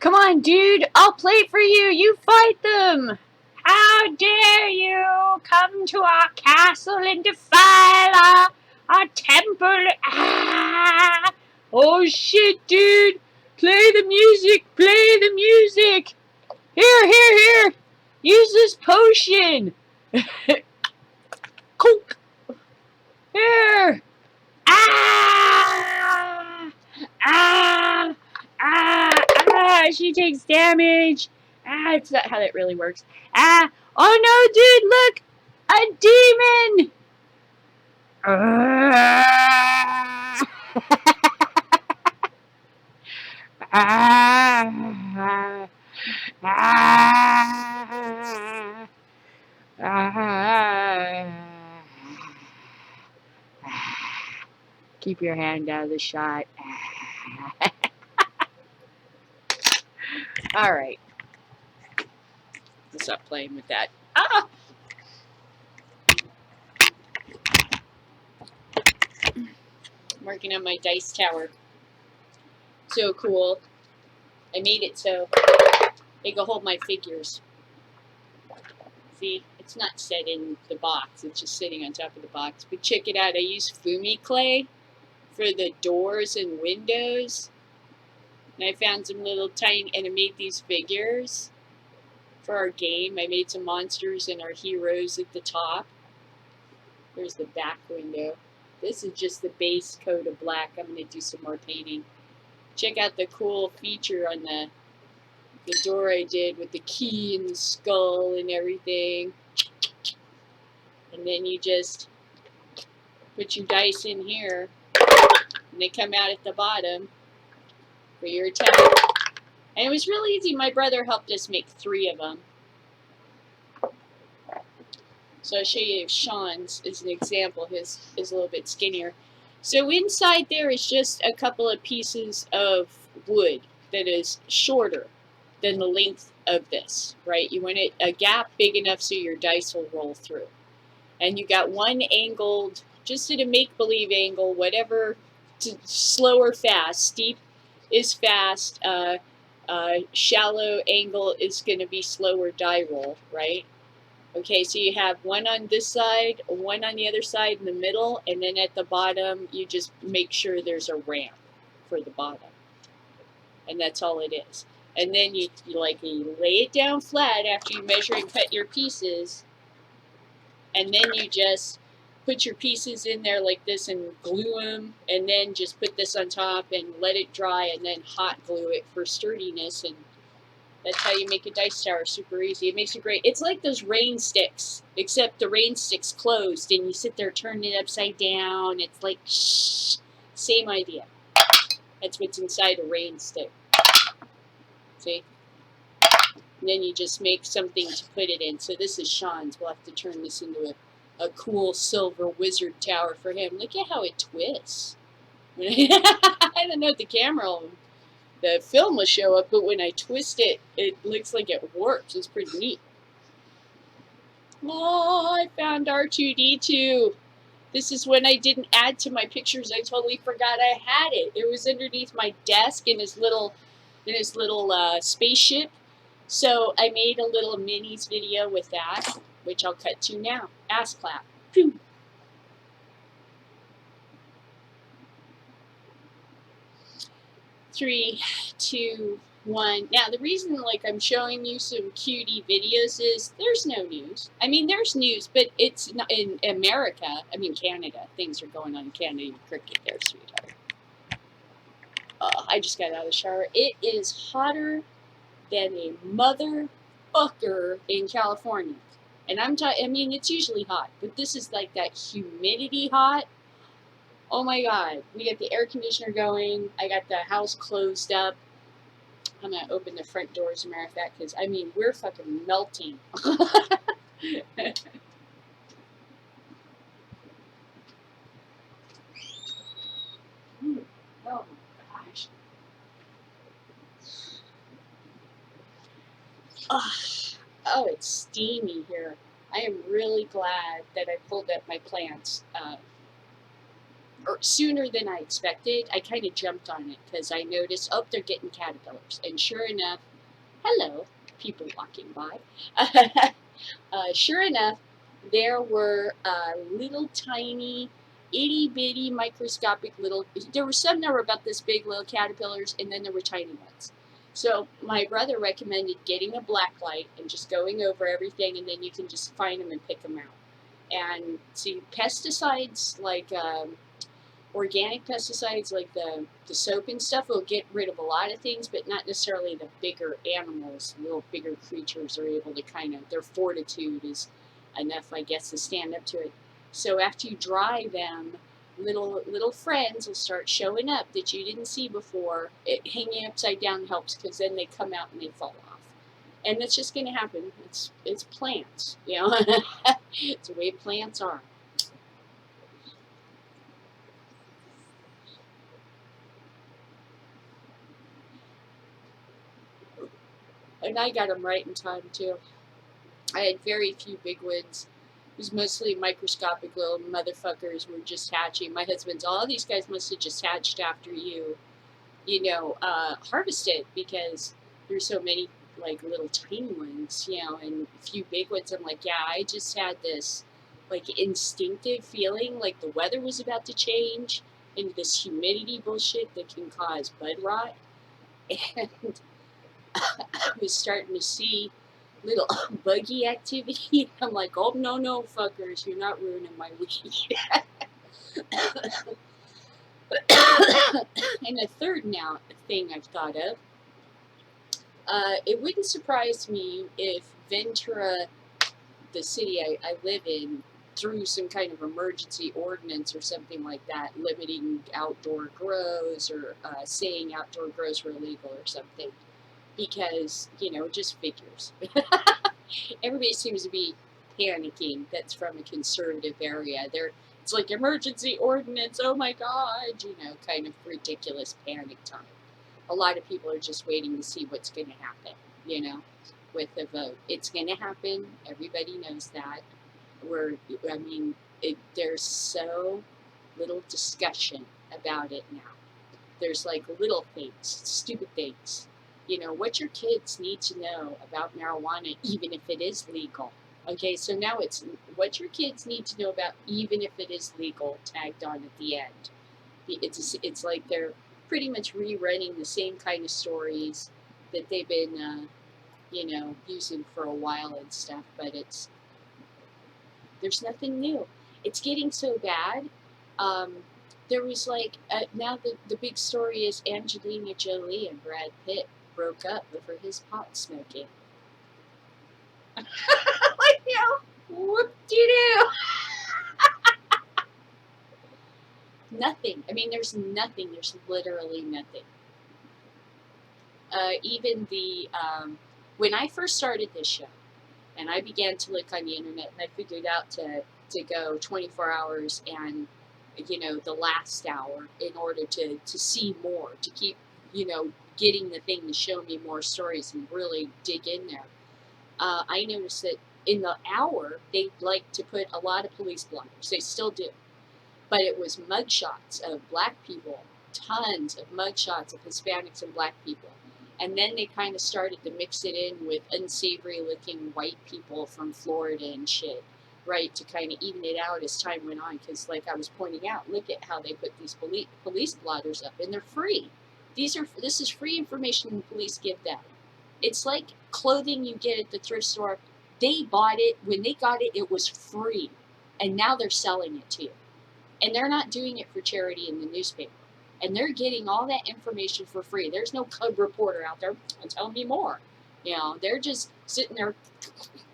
Come on, dude. I'll play for you. You fight them. How dare you come to our castle and defile our temple? Ah! Oh, shit, dude. Play the music. Play the music. Here. Use this potion. Coke. Here. Ah! Ah! She takes damage. It's not how that really works. Oh no, dude, look! A demon! Keep your hand out of the shot. Alright. I'll stop playing with that. Ah! I'm working on my dice tower. So cool. I made it so it can hold my figures. See, it's not set in the box. It's just sitting on top of the box. But check it out. I use Fumi clay for the doors and windows. And I found some little tiny, and I made these figures for our game. I made some monsters and our heroes at the top. There's the back window. This is just the base coat of black. I'm going to do some more painting. Check out the cool feature on the door I did with the key and the skull and everything. And then you just put your dice in here, and they come out at the bottom for your attack. And it was really easy. My brother helped us make 3 of them. So I'll show you Sean's as an example. His is a little bit skinnier. So inside there is just a couple of pieces of wood that is shorter than the length of this, right? You want a gap big enough so your dice will roll through. And you got one angled, just at a make-believe angle, whatever, slow or fast. Steep is fast. Shallow angle is going to be slower die roll, right? Okay, so you have one on this side, one on the other side in the middle, and then at the bottom, you just make sure there's a ramp for the bottom. And that's all it is. And then you lay it down flat after you measure and cut your pieces. And then you just put your pieces in there like this and glue them. And then just put this on top and let it dry and then hot glue it for sturdiness. And that's how you make a dice tower. Super easy. It makes it great. It's like those rain sticks, except the rain stick's closed and you sit there turning it upside down. It's like, shh. Same idea. That's what's inside a rain stick. See? And then you just make something to put it in. So this is Sean's. We'll have to turn this into a cool silver wizard tower for him. Look at how it twists. I don't know if the camera, the film will show up, but when I twist it, it looks like it works. It's pretty neat. Oh, I found R2-D2. This is when I didn't add to my pictures. I totally forgot I had it. It was underneath my desk in his little spaceship. So I made a little minis video with that, which I'll cut to now. Ass clap. Pew. 3, 2, 1. Now the reason I'm showing you some cutie videos is there's no news. I mean there's news, but it's not in America. I mean Canada. Things are going on in Canada. You cricket there, sweetheart. I just got out of the shower. It is hotter than a motherfucker in California. And I mean, it's usually hot, but this is like that humidity hot. Oh my God. We got the air conditioner going. I got the house closed up. I'm going to open the front door as a matter of fact, because, I mean, we're fucking melting. Oh my gosh. Oh, it's steamy here. I am really glad that I pulled up my plants or sooner than I expected. I kind of jumped on it because I noticed, oh, they're getting caterpillars. And sure enough, hello, people walking by. Sure enough, there were little tiny, itty bitty, microscopic little. There were some that were about this big, little caterpillars, and then there were tiny ones. So my brother recommended getting a black light and just going over everything, and then you can just find them and pick them out. And see, pesticides like organic pesticides like the soap and stuff will get rid of a lot of things, but not necessarily the bigger animals. Little bigger creatures are able to kind of, their fortitude is enough, I guess, to stand up to it. So after you dry them, little friends will start showing up that you didn't see before. Hanging upside down helps because then they come out and they fall off. And it's just going to happen. It's plants, you know. It's the way plants are. And I got them right in time too. I had very few big ones. It was mostly microscopic little motherfuckers were just hatching. My husband's, all these guys must have just hatched after you harvested, because there's so many like little tiny ones, and a few big ones. I'm like, yeah, I just had this like instinctive feeling like the weather was about to change into this humidity bullshit that can cause bud rot. And I was starting to see little buggy activity. I'm like, oh, no, fuckers, you're not ruining my weed. And a third now thing I've thought of, it wouldn't surprise me if Ventura, the city I live in, through some kind of emergency ordinance or something like that, limiting outdoor grows or saying outdoor grows were illegal or something. Because, just figures. Everybody seems to be panicking that's from a conservative area. It's like emergency ordinance, oh my God, kind of ridiculous panic time. A lot of people are just waiting to see what's going to happen, with the vote. It's going to happen. Everybody knows that. There's so little discussion about it now. There's like little things, stupid things. What your kids need to know about marijuana, even if it is legal. Okay, so now it's what your kids need to know about, even if it is legal, tagged on at the end. It's like they're pretty much rerunning the same kind of stories that they've been, using for a while and stuff, but there's nothing new. It's getting so bad. There was like, now the big story is Angelina Jolie and Brad Pitt broke up over his pot smoking. Like, whoop-de-doo. Nothing. There's nothing. There's literally nothing. Even when I first started this show, and I began to look on the internet, and I figured out to go 24 hours and, the last hour in order to see more, to keep, getting the thing to show me more stories and really dig in there. I noticed that in the hour, they like to put a lot of police bloggers. They still do. But it was mugshots of black people, tons of mugshots of Hispanics and black people. And then they kind of started to mix it in with unsavory looking white people from Florida and shit, right, to kind of even it out as time went on. Because like I was pointing out, look at how they put these police bloggers up, and they're free. This is free information the police give them. It's like clothing you get at the thrift store. They bought it. When they got it, it was free. And now they're selling it to you. And they're not doing it for charity in the newspaper. And they're getting all that information for free. There's no cub reporter out there telling me more. They're just sitting there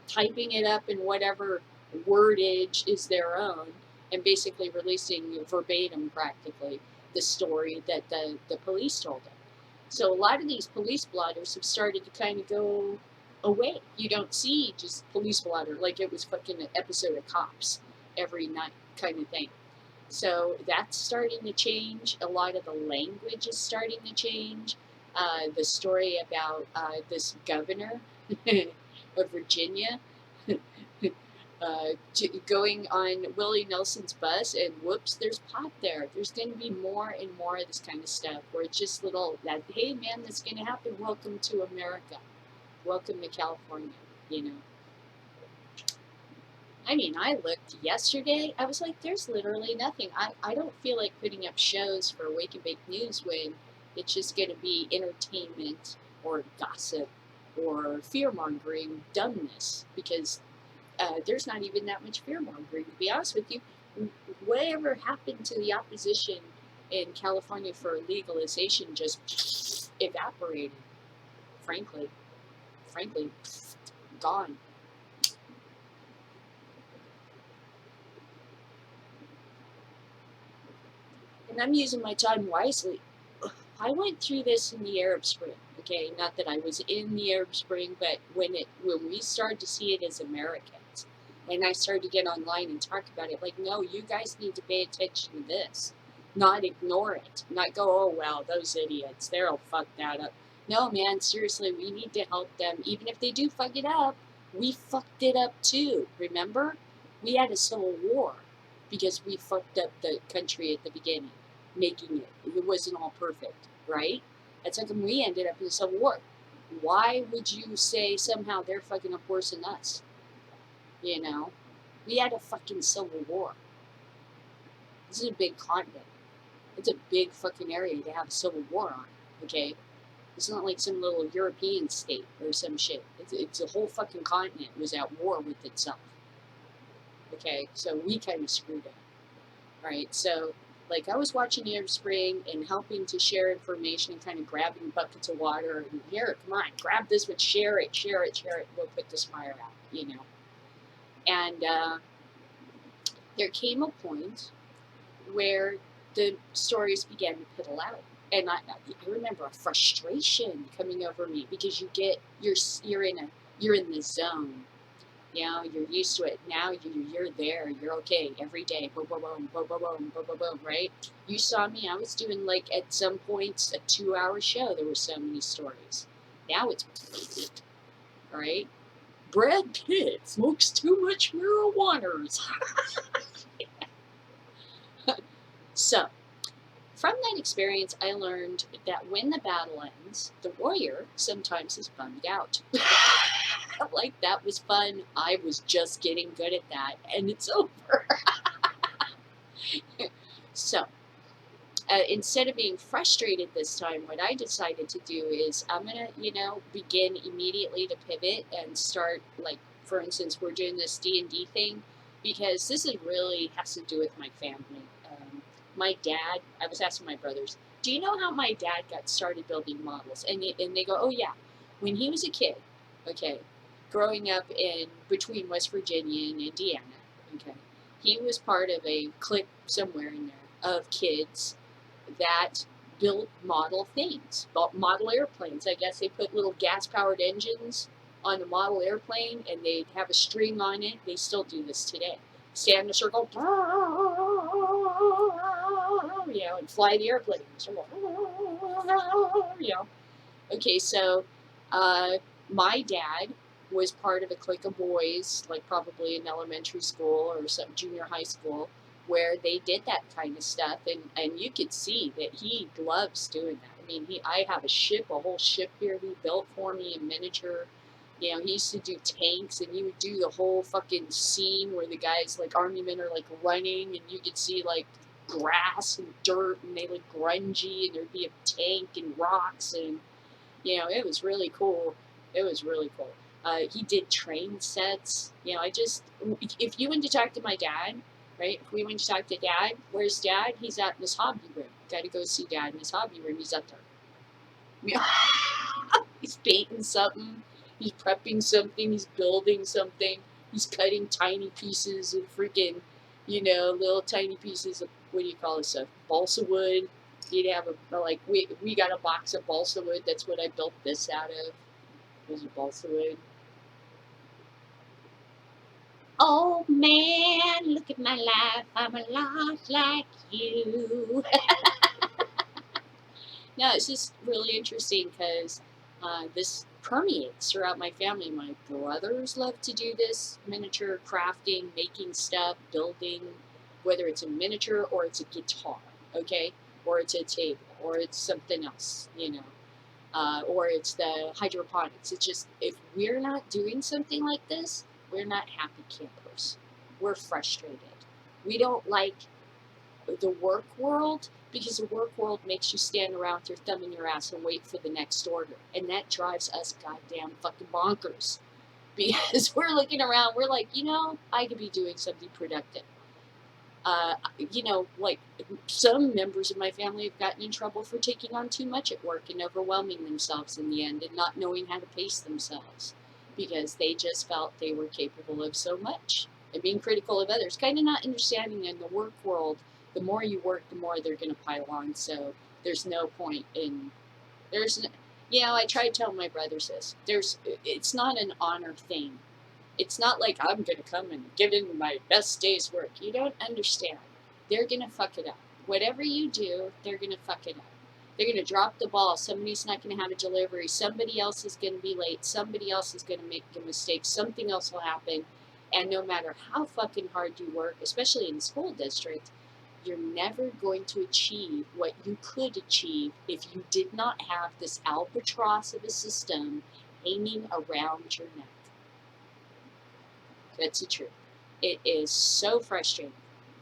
typing it up in whatever wordage is their own and basically releasing verbatim practically the story that the police told them. So a lot of these police bloggers have started to kind of go away. You don't see just police blotter like it was fucking an episode of Cops every night kind of thing. So that's starting to change. A lot of the language is starting to change. The story about this governor of Virginia going on Willie Nelson's bus, and whoops, there's pot there. There's going to be more and more of this kind of stuff where it's just little that, hey man, that's going to happen. Welcome to America. Welcome to California, you know. I mean, I looked yesterday, I was like, there's literally nothing. I don't feel like putting up shows for Wake and Bake News when it's just going to be entertainment or gossip or fear-mongering dumbness, because there's not even that much fear-mongering, to be honest with you. Whatever happened to the opposition in California for legalization just evaporated, frankly, gone. And I'm using my time wisely. I went through this in the Arab Spring, okay? Not that I was in the Arab Spring, but when we started to see it as Americans, and I started to get online and talk about it, like, no, you guys need to pay attention to this, not ignore it, not go, oh, well, those idiots, they'll fuck that up. No, man, seriously, we need to help them. Even if they do fuck it up, we fucked it up too, remember? We had a civil war because we fucked up the country at the beginning, making it. It wasn't all perfect, right? That's how come we ended up in a civil war. Why would you say somehow they're fucking up worse than us? You know? We had a fucking civil war. This is a big continent. It's a big fucking area to have a civil war on, okay? It's not like some little European state or some shit. It's a whole fucking continent was at war with itself. Okay, so we kind of screwed up, right? So, like, I was watching Arab Spring and helping to share information and kind of grabbing buckets of water and here, come on, grab this one, share it, we'll put this fire out, you know. And there came a point where the stories began to piddle out. And I remember a frustration coming over me because you're in the zone. You know, you're used to it. Now you're there. You're okay every day. Boom, boom, boom, boom, boom, boom, boom, boom, boom, right? You saw me. I was doing, like, at some points, a 2-hour show. There were so many stories. Now it's, right? Brad Pitt smokes too much marijuana. So, from that experience, I learned that when the battle ends, the warrior sometimes is bummed out. Like, that was fun. I was just getting good at that, and it's over. So, instead of being frustrated this time, what I decided to do is I'm going to, begin immediately to pivot and start, like, for instance, we're doing this D&D thing, because this is really has to do with my family. My dad, I was asking my brothers, do you know how my dad got started building models? And they go, oh yeah, when he was a kid, okay, growing up between West Virginia and Indiana, okay, he was part of a clique somewhere in there of kids that built model things, model airplanes. I guess they put little gas-powered engines on the model airplane, and they'd have a string on it. They still do this today. Stand in a circle, and fly the airplane. Okay, so my dad was part of a clique of boys, like probably in elementary school or some junior high school, where they did that kind of stuff, and you could see that he loves doing that. I mean, I have a whole ship here he built for me in miniature. He used to do tanks, and he would do the whole fucking scene where the guys, like, army men are, like, running, and you could see, like, grass and dirt, and they look grungy, and there'd be a tank and rocks, and, it was really cool. It was really cool. He did train sets. If you went to talk to my dad, right, if we went to talk to Dad, where's Dad? He's out in his hobby room. Got to go see Dad in his hobby room. He's up there. He's painting something. He's prepping something, he's building something, he's cutting tiny pieces of freaking, little tiny pieces of, what do you call this stuff, balsa wood. He'd have we got a box of balsa wood, that's what I built this out of. Was it balsa wood? Oh man, look at my life, I'm a lot like you. No, it's just really interesting because this permeates throughout my family. My brothers love to do this miniature crafting, making stuff, building, whether it's a miniature or it's a guitar, okay? Or it's a table, or it's something else, you know. Or it's the hydroponics. It's just, if we're not doing something like this, we're not happy campers. We're frustrated. We don't like the work world, because the work world makes you stand around with your thumb in your ass and wait for the next order. And that drives us goddamn fucking bonkers. Because we're looking around, we're like, you know, I could be doing something productive. You know, like some members of my family have gotten in trouble for taking on too much at work and overwhelming themselves in the end and not knowing how to pace themselves because they just felt they were capable of so much and being critical of others, kind of not understanding in the work world, the more you work, the more they're going to pile on. So there's no point in, you know, I try to tell my brothers this, it's not an honor thing. It's not like I'm going to come and give in my best day's work. You don't understand. They're going to fuck it up. Whatever you do, they're going to fuck it up. They're going to drop the ball. Somebody's not going to have a delivery. Somebody else is going to be late. Somebody else is going to make a mistake. Something else will happen. And no matter how fucking hard you work, especially in the school district, you're never going to achieve what you could achieve if you did not have this albatross of a system hanging around your neck. That's the truth. It is so frustrating.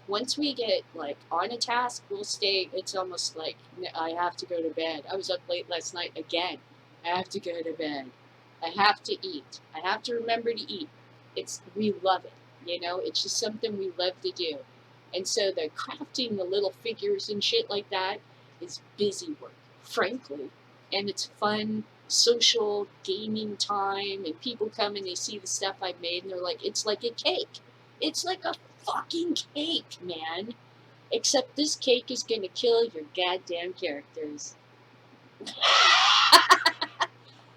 Once we get like on a task, we'll stay. It's almost like I have to go to bed. I was up late last night again. I have to go to bed. I have to eat. I have to remember to eat. We love it. You know, it's just something we love to do. And so the crafting the little figures and shit like that is busy work, frankly. And it's fun, social gaming time, and people come and they see the stuff I made and they're like, it's like a cake. It's like a fucking cake, man. Except this cake is gonna kill your goddamn characters.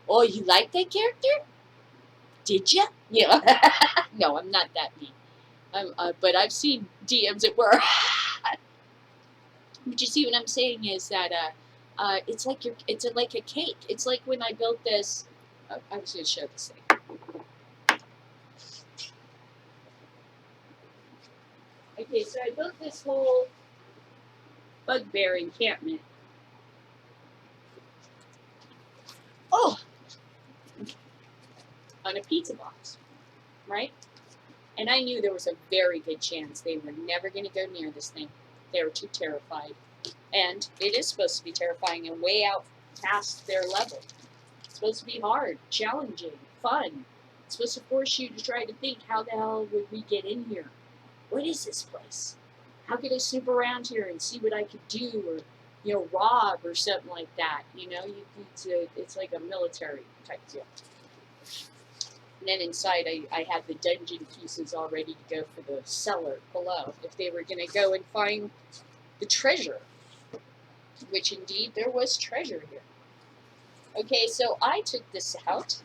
Oh, you like that character? Did ya? Yeah. No, I'm not that mean. But I've seen DMs that were. But you see what I'm saying is that it's like like a cake. It's like when I built this. I was going to show this thing. Okay, so I built this whole bugbear encampment. Oh, on a pizza box, right? And I knew there was a very good chance they were never going to go near this thing. They were too terrified. And it is supposed to be terrifying and way out past their level. It's supposed to be hard, challenging, fun. It's supposed to force you to try to think, how the hell would we get in here? What is this place? How could I snoop around here and see what I could do, or, you know, rob or something like that? You know, it's like a military type deal. And then inside, I had the dungeon pieces all ready to go for the cellar below if they were going to go and find the treasure, which indeed there was treasure here. Okay, so I took this out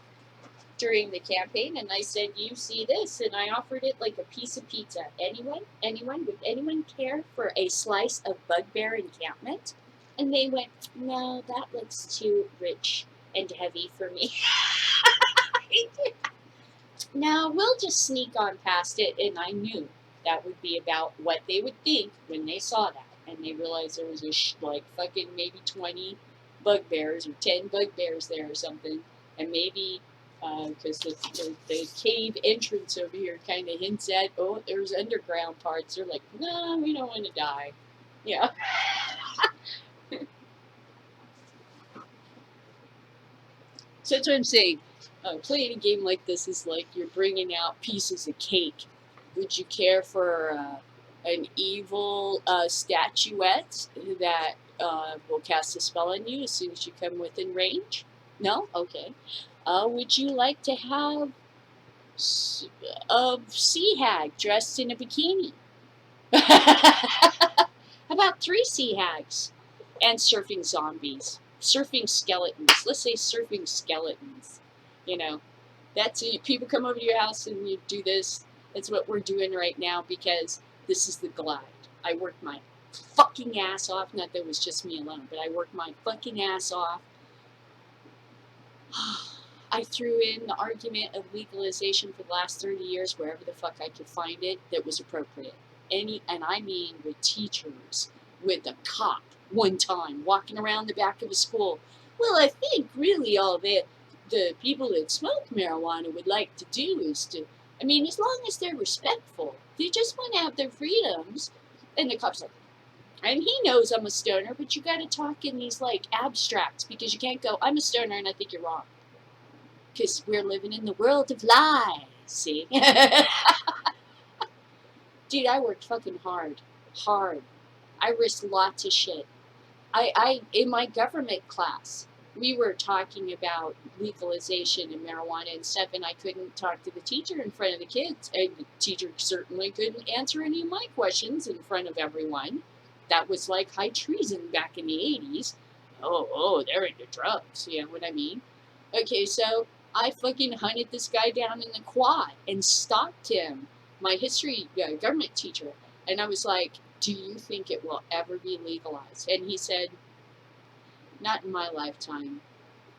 during the campaign and I said, you see this? And I offered it like a piece of pizza. Anyone? Would anyone care for a slice of bugbear encampment? And they went, no, that looks too rich and heavy for me. Now, we'll just sneak on past it, and I knew that would be about what they would think when they saw that. And they realized there was like fucking maybe 20 bugbears or 10 bugbears there or something. And maybe, because the cave entrance over here kind of hints at, oh, there's underground parts. They're like, no, we don't want to die. Yeah. So that's what I'm saying. Playing a game like this is like you're bringing out pieces of cake. Would you care for an evil statuette that will cast a spell on you as soon as you come within range? No? Okay. Would you like to have a sea hag dressed in a bikini? How about 3 sea hags? And surfing zombies. Surfing skeletons. Let's say surfing skeletons. You know, that's it. People come over to your house and you do this. That's what we're doing right now because this is the glide. I worked my fucking ass off. Not that it was just me alone, but I worked my fucking ass off. I threw in the argument of legalization for the last 30 years wherever the fuck I could find it that was appropriate. And I mean with teachers, with a cop one time walking around the back of a school. Well, I think really all that the people that smoke marijuana would like to do is to, I mean, as long as they're respectful, they just want to have their freedoms. And the cop's like, and he knows I'm a stoner, but you gotta talk in these like abstracts because you can't go, I'm a stoner and I think you're wrong. Because we're living in the world of lies, see? Dude, I worked fucking hard. Hard. I risked lots of shit. In my government class, we were talking about legalization and marijuana and stuff, and I couldn't talk to the teacher in front of the kids. And the teacher certainly couldn't answer any of my questions in front of everyone. That was like high treason back in the 80s. Oh, they're into drugs, you know what I mean? Okay, so I fucking hunted this guy down in the quad and stopped him, my history government teacher. And I was like, do you think it will ever be legalized? And he said, not in my lifetime,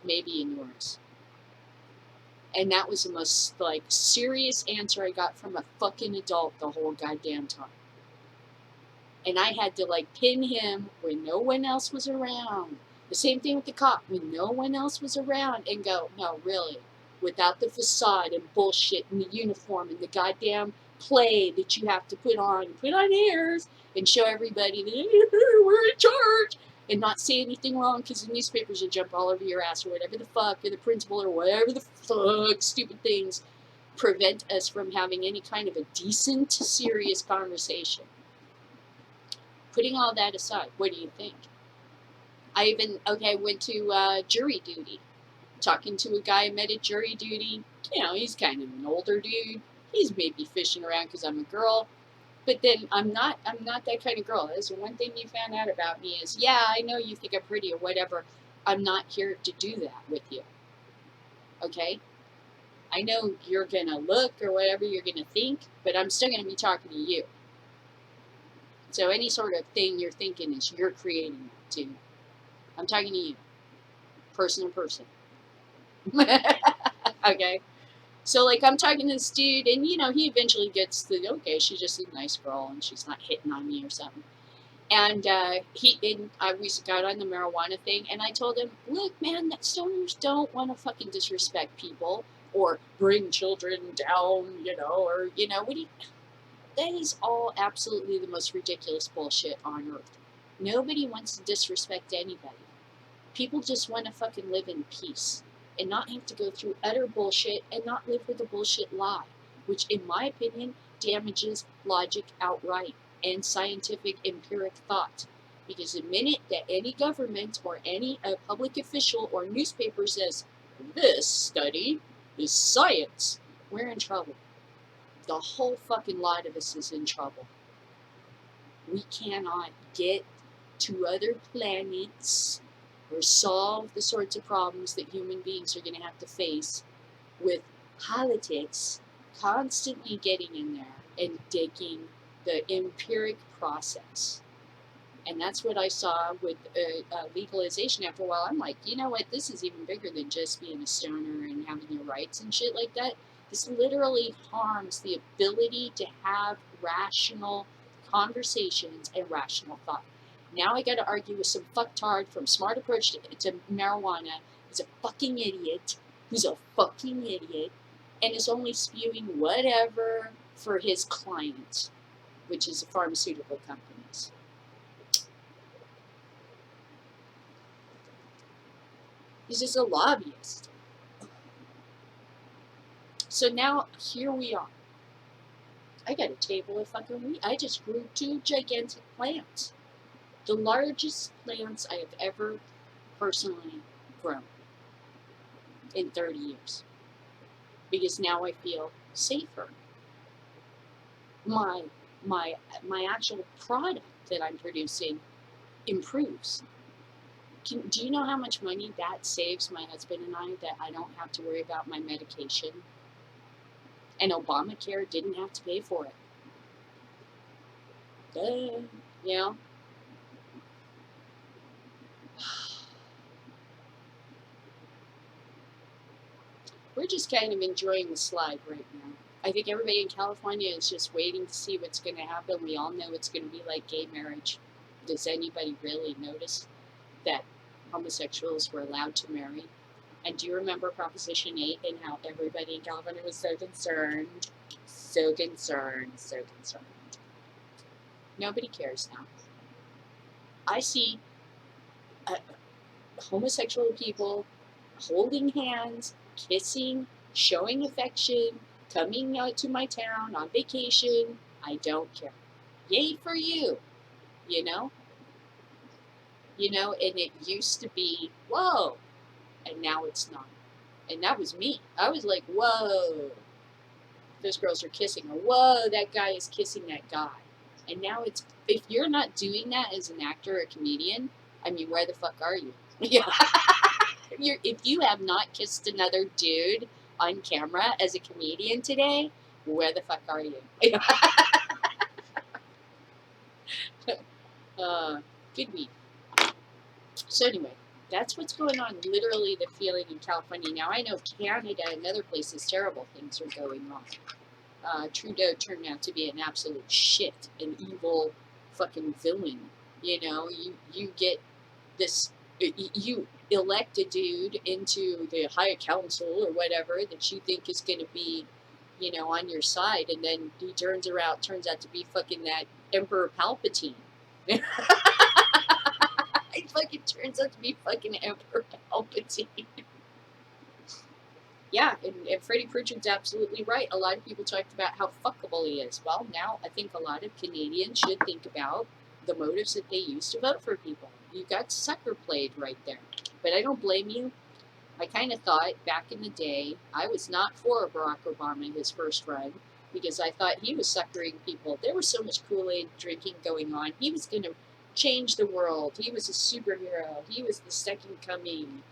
maybe in yours. And that was the most like serious answer I got from a fucking adult the whole goddamn time. And I had to like pin him when no one else was around. The same thing with the cop, when no one else was around, and go, no, really, without the facade and bullshit and the uniform and the goddamn play that you have to put on airs and show everybody that we're in charge and not say anything wrong because the newspapers will jump all over your ass or whatever the fuck, or the principal or whatever the fuck, stupid things prevent us from having any kind of a decent, serious conversation. Putting all that aside, what do you think? I even, went to jury duty. Talking to a guy I met at jury duty. You know, he's kind of an older dude. He's maybe fishing around because I'm a girl. But then I'm not that kind of girl. That's the one thing you found out about me is, yeah, I know you think I'm pretty or whatever. I'm not here to do that with you. Okay? I know you're going to look or whatever you're going to think, but I'm still going to be talking to you. So any sort of thing you're thinking is you're creating it too. I'm talking to you. Person to person. Okay? So, like, I'm talking to this dude, and, you know, he eventually gets the, okay, she's just a nice girl, and she's not hitting on me or something. And we got on the marijuana thing, and I told him, look, man, that stoners don't want to fucking disrespect people or bring children down, you know, or, you know, that is all absolutely the most ridiculous bullshit on earth. Nobody wants to disrespect anybody. People just want to fucking live in peace and not have to go through utter bullshit and not live with a bullshit lie, which, in my opinion, damages logic outright and scientific empiric thought. Because the minute that any government or any public official or newspaper says, this study is science, we're in trouble. The whole fucking lot of us is in trouble. We cannot get to other planets or solve the sorts of problems that human beings are going to have to face with politics constantly getting in there and digging the empiric process. And that's what I saw with legalization after a while. I'm like, you know what? This is even bigger than just being a stoner and having your rights and shit like that. This literally harms the ability to have rational conversations and rational thought. Now I got to argue with some fucktard from Smart Approach to Marijuana who's a fucking idiot, and is only spewing whatever for his client, which is the pharmaceutical companies. He's just a lobbyist. So now here we are. I got a table of fucking weed. I just grew 2 gigantic plants. The largest plants I have ever personally grown in 30 years. Because now I feel safer. My actual product that I'm producing improves. Do you know how much money that saves my husband and I, that I don't have to worry about my medication? And Obamacare didn't have to pay for it. You know? just kind of enjoying the slide right now. I think everybody in California is just waiting to see what's going to happen. We all know it's going to be like gay marriage. Does anybody really notice that homosexuals were allowed to marry? And do you remember Proposition 8 and how everybody in California was so concerned? So concerned, so concerned. Nobody cares now. I see homosexual people holding hands, kissing, showing affection, coming out to my town on vacation. I don't care. Yay for you, you know? You know, and it used to be, whoa, and now it's not. And that was me. I was like, whoa, those girls are kissing, or whoa, that guy is kissing that guy. And now it's, if you're not doing that as an actor or a comedian, I mean, where the fuck are you? Yeah. If you have not kissed another dude on camera as a comedian today, where the fuck are you? Good week. So anyway, that's what's going on, literally the feeling in California. Now, I know Canada and other places, terrible things are going on. Trudeau turned out to be an absolute shit, an evil fucking villain. You know, you get this, you elect a dude into the High Council or whatever that you think is going to be, you know, on your side, and then he turns out to be fucking that Emperor Palpatine. It fucking turns out to be fucking Emperor Palpatine. Yeah, and Freddie Pritchard's absolutely right. A lot of people talked about how fuckable he is. Well, now I think a lot of Canadians should think about the motives that they use to vote for people. You got sucker played right there. But I don't blame you. I kind of thought back in the day, I was not for Barack Obama his first run, because I thought he was suckering people. There was so much Kool-Aid drinking going on. He was going to change the world. He was a superhero. He was the second coming.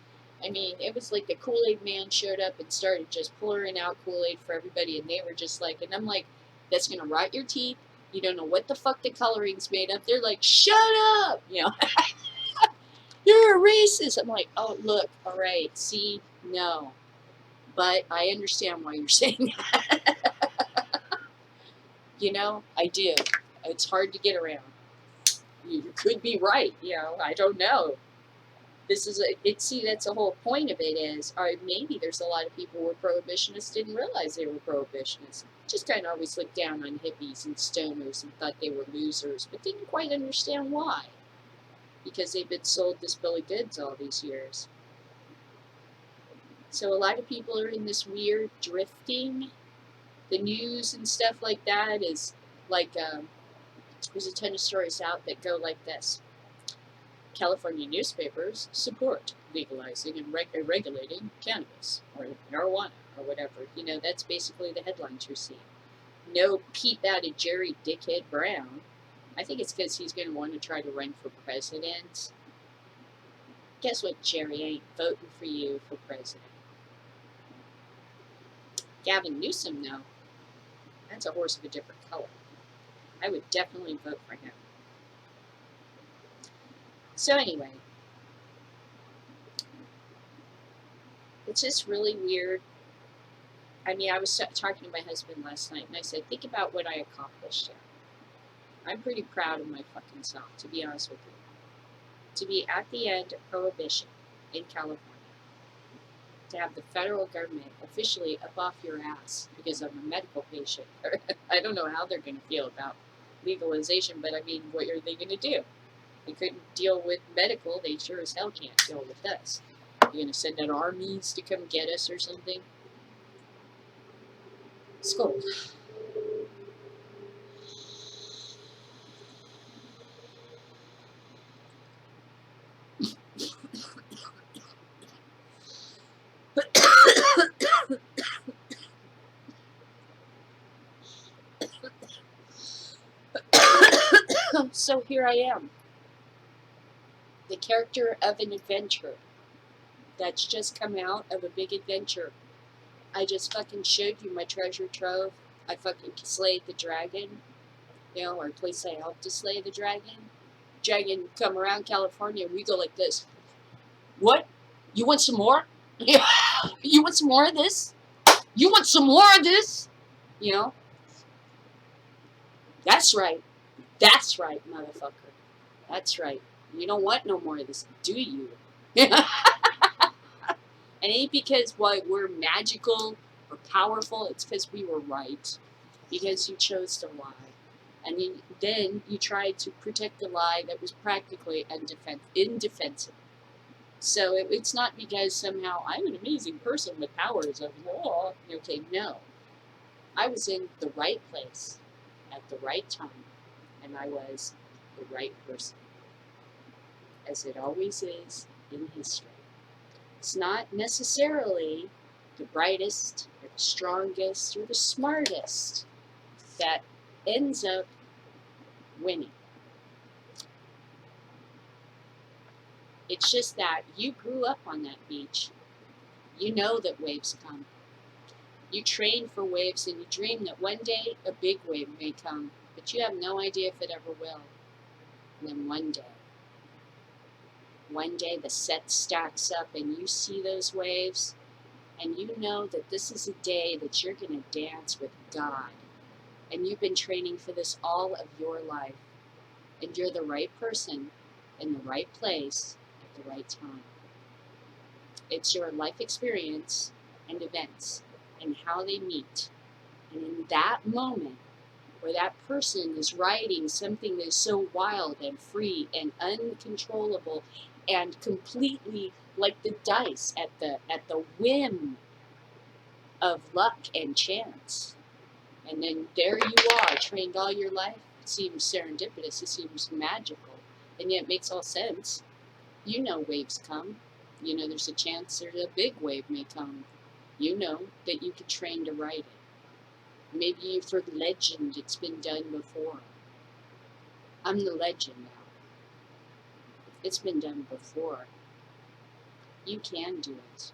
I mean, it was like the Kool-Aid man showed up and started just pouring out Kool-Aid for everybody, and they were just like, and I'm like, that's going to rot your teeth. You don't know what the fuck the coloring's made of. They're like, shut up! You know, you're a racist. I'm like, oh, look, all right, see, no. But I understand why you're saying that. You know, I do. It's hard to get around. You could be right, you know, I don't know. This is see, that's the whole point of it is, or maybe there's a lot of people who were prohibitionists didn't realize they were prohibitionists. Just kind of always looked down on hippies and stoners and thought they were losers, but didn't quite understand why. Because they've been sold this bill of goods all these years. So a lot of people are in this weird drifting. The news and stuff like that is like, there's a ton of stories out that go like this. California newspapers support legalizing and regulating cannabis or marijuana or whatever. You know, that's basically the headlines you're seeing. No peep out of Jerry Dickhead Brown. I think it's because he's going to want to try to run for president. Guess what, Jerry? I ain't voting for you for president. Gavin Newsom, though, that's a horse of a different color. I would definitely vote for him. So anyway, it's just really weird. I mean, I was talking to my husband last night, and I said, think about what I accomplished here. I'm pretty proud of my fucking self, to be honest with you. To be at the end of prohibition in California. To have the federal government officially up off your ass because I'm a medical patient. I don't know how they're going to feel about legalization, but I mean, what are they going to do? They couldn't deal with medical, they sure as hell can't deal with us. You're going to send out armies to come get us or something? It's cold. So here I am. The character of an adventure that's just come out of a big adventure. I just fucking showed you my treasure trove. I fucking slayed the dragon. You know, or at least I helped to slay the dragon. Dragon come around California and we go like this. What? You want some more? You want some more of this? You want some more of this? You know? That's right. That's right, motherfucker. That's right. You don't want no more of this, do you? And it ain't because we're magical or powerful. It's because we were right. Because you chose to lie. And then you tried to protect a lie that was practically indefensible. So it's not because somehow I'm an amazing person with powers of law. Okay, no. I was in the right place at the right time, and I was the right person, as it always is in history. It's not necessarily the brightest, or the strongest, or the smartest that ends up winning. It's just that you grew up on that beach. You know that waves come. You train for waves and you dream that one day a big wave may come, but you have no idea if it ever will. And then one day the set stacks up and you see those waves and you know that this is a day that you're going to dance with God. And you've been training for this all of your life. And you're the right person in the right place at the right time. It's your life experience and events and how they meet. And in that moment where that person is riding something that is so wild and free and uncontrollable and completely like the dice at the whim of luck and chance. And then there you are, trained all your life. It seems serendipitous, it seems magical, and yet it makes all sense. You know waves come. You know there's a chance there's a big wave may come. You know that you could train to ride it. Maybe for legend it's been done before. I'm the legend now. It's been done before. You can do it.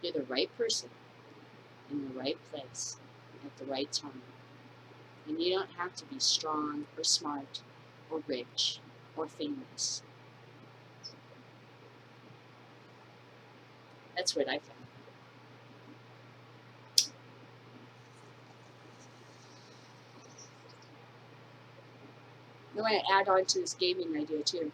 You're the right person in the right place at the right time. And you don't have to be strong or smart or rich or famous. That's what I found. I want to add on to this gaming idea too.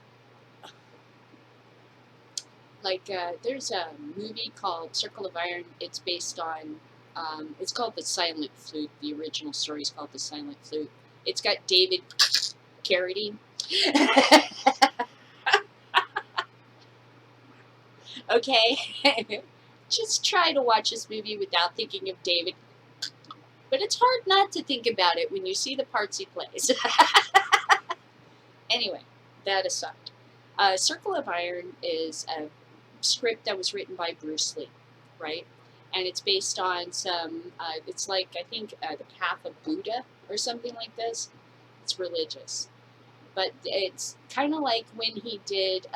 Like, there's a movie called Circle of Iron. It's based on, it's called The Silent Flute. The original story is called The Silent Flute. It's got David Carradine. Okay? Just try to watch this movie without thinking of David. But it's hard not to think about it when you see the parts he plays. Anyway, that aside. Circle of Iron is a script that was written by Bruce Lee, right? And it's based on some, it's like, I think, the Path of Buddha or something like this. It's religious. But it's kind of like when he did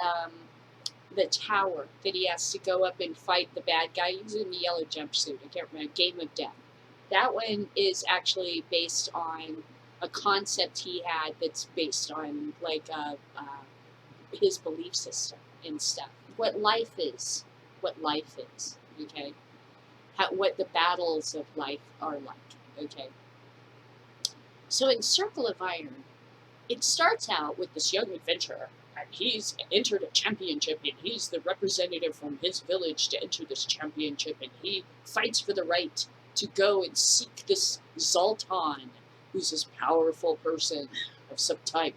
the tower, that he has to go up and fight the bad guy. He's in the yellow jumpsuit. I can't remember. Game of Death. That one is actually based on a concept he had that's based on, like, his belief system and stuff. What life is, okay? What the battles of life are like, okay? So in Circle of Iron, it starts out with this young adventurer, and he's entered a championship, and he's the representative from his village to enter this championship, and he fights for the right to go and seek this Zoltan, who's this powerful person of some type,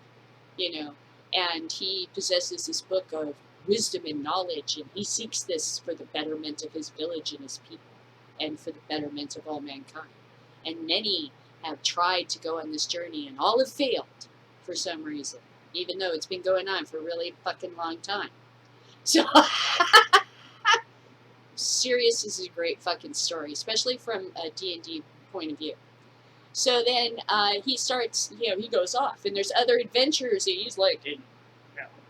you know, and he possesses this book of wisdom and knowledge, and he seeks this for the betterment of his village and his people, and for the betterment of all mankind. And many have tried to go on this journey, and all have failed for some reason, even though it's been going on for a really fucking long time. So, serious, this is a great fucking story, especially from a D&D point of view. So then he starts, you know, he goes off, and there's other adventurers that he's like in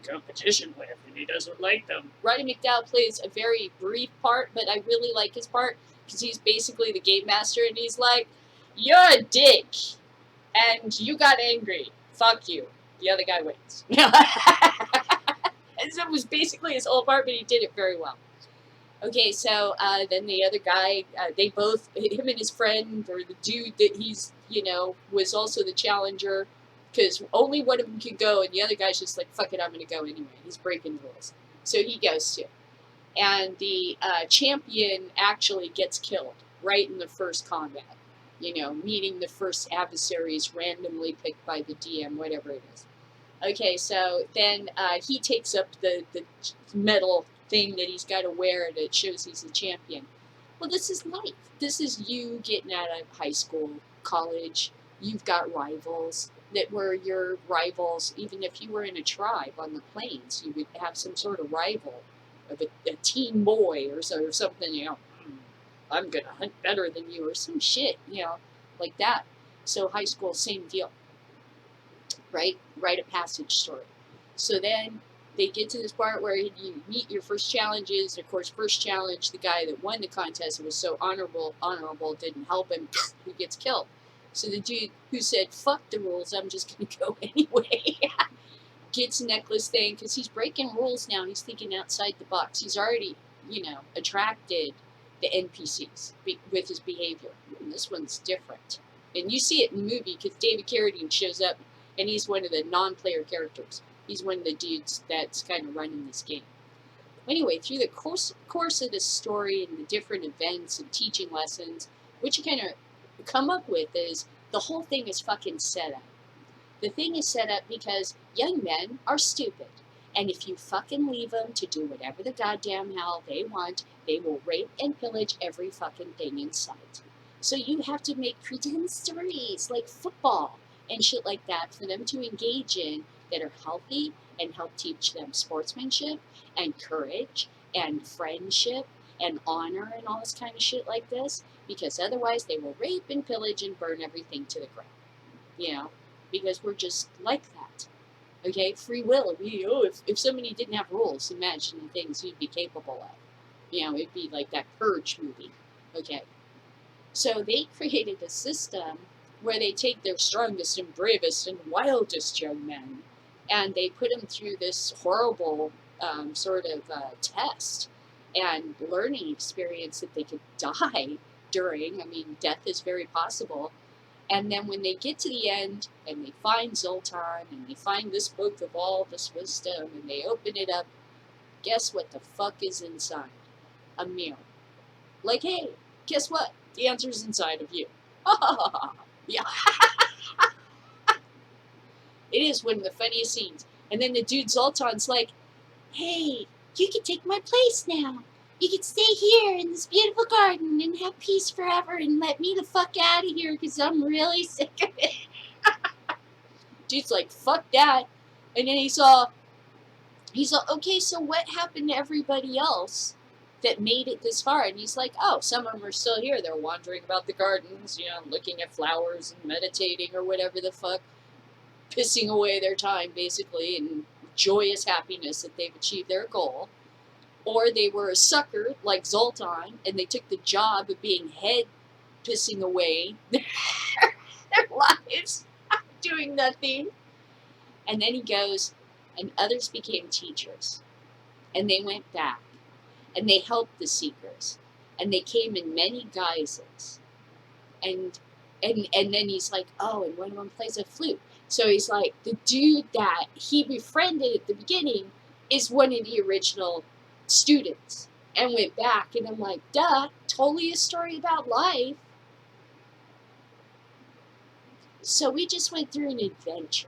competition with, and he doesn't like them. Roddy McDowall plays a very brief part, but I really like his part, because he's basically the game master, and he's like, you're a dick, and you got angry. Fuck you. The other guy wins. And so it was basically his whole part, but he did it very well. Okay, so then the other guy, they both, him and his friend, or the dude that he's, was also the challenger, because only one of them could go, and the other guy's just like, fuck it, I'm going to go anyway. He's breaking the rules. So he goes too. And the champion actually gets killed right in the first combat, meeting the first adversaries randomly picked by the DM, whatever it is. Okay, so then he takes up the medal thing that he's got to wear that shows he's a champion. Well, this is life. This is you getting out of high school, college. You've got rivals that were your rivals. Even if you were in a tribe on the plains, you would have some sort of rival of a teen boy or something, I'm going to hunt better than you or some shit, like that. So high school, same deal. Right? Write a passage story. So then they get to this part where you meet your first challenges. Of course, first challenge, the guy that won the contest was so honorable, didn't help him. He gets killed. So the dude who said, fuck the rules, I'm just going to go anyway, gets a necklace thing, because he's breaking rules now. He's thinking outside the box. He's already, attracted the NPCs with his behavior. This one's different. And you see it in the movie because David Carradine shows up, and he's one of the non-player characters. He's one of the dudes that's kind of running this game. Anyway, through the course of this story and the different events and teaching lessons, what you kind of come up with is the whole thing is fucking set up. The thing is set up because young men are stupid. And if you fucking leave them to do whatever the goddamn hell they want, they will rape and pillage every fucking thing in sight. So you have to make pretend stories like football and shit like that for them to engage in that are healthy and help teach them sportsmanship and courage and friendship and honor and all this kind of shit like this, because otherwise they will rape and pillage and burn everything to the ground, because we're just like that. Okay, free will. If somebody didn't have rules, imagine the things you'd be capable of. It'd be like that Purge movie. Okay, so they created a system where they take their strongest and bravest and wildest young men, and they put them through this horrible sort of test and learning experience that they could die during. I mean, death is very possible. And then when they get to the end and they find Zoltan and they find this book of all this wisdom and they open it up, guess what the fuck is inside? A mirror. Like, hey, guess what? The answer's inside of you. Yeah. It is one of the funniest scenes. And then the dude Zoltan's like, hey, you can take my place now. You can stay here in this beautiful garden and have peace forever and let me the fuck out of here because I'm really sick of it. Dude's like, fuck that. And then he's all, okay, so what happened to everybody else that made it this far? And he's like, oh, some of them are still here. They're wandering about the gardens, looking at flowers and meditating or whatever the fuck, pissing away their time, basically, in joyous happiness that they've achieved their goal. Or they were a sucker like Zoltan, and they took the job of being head pissing away their lives, doing nothing. And then he goes, and others became teachers. And they went back, and they helped the seekers. And they came in many guises. And then he's like, oh, and one of them plays a flute. So he's like, the dude that he befriended at the beginning is one of the original students, and went back. And I'm like, duh, totally a story about life. So we just went through an adventure.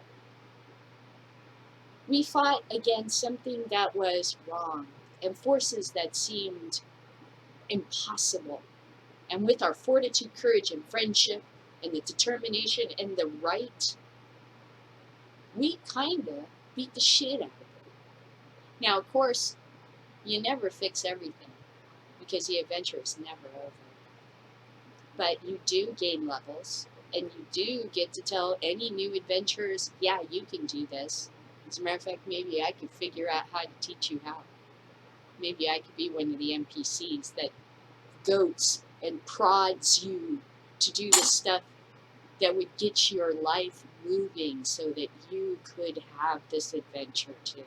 We fought against something that was wrong and forces that seemed impossible. And with our fortitude, courage, and friendship, and the determination and the right, we kind of beat the shit out of it. Now, of course, you never fix everything, because the adventure is never over. But you do gain levels, and you do get to tell any new adventurers, yeah, you can do this. As a matter of fact, maybe I could figure out how to teach you how. Maybe I could be one of the NPCs that goats and prods you to do the stuff that would get your life moving so that you could have this adventure too.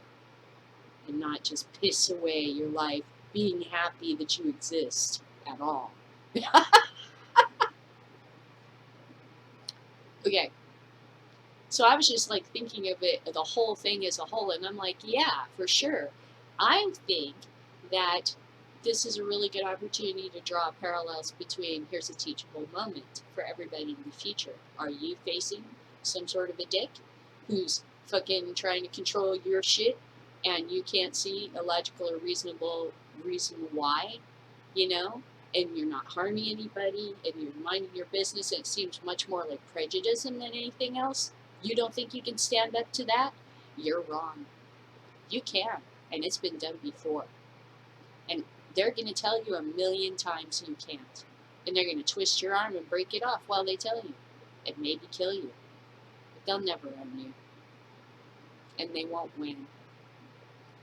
And not just piss away your life being happy that you exist at all. Okay, so I was just like thinking of it, the whole thing as a whole, and I'm like, yeah, for sure. I think that this is a really good opportunity to draw parallels between here's a teachable moment for everybody in the future. Are you facing some sort of a dick who's fucking trying to control your shit and you can't see a logical or reasonable reason why, you know? And you're not harming anybody and you're minding your business, and it seems much more like prejudice than anything else. You don't think you can stand up to that? You're wrong. You can, and it's been done before. And they're going to tell you a million times you can't. And they're going to twist your arm and break it off while they tell you. And maybe kill you. But they'll never own you. And they won't win.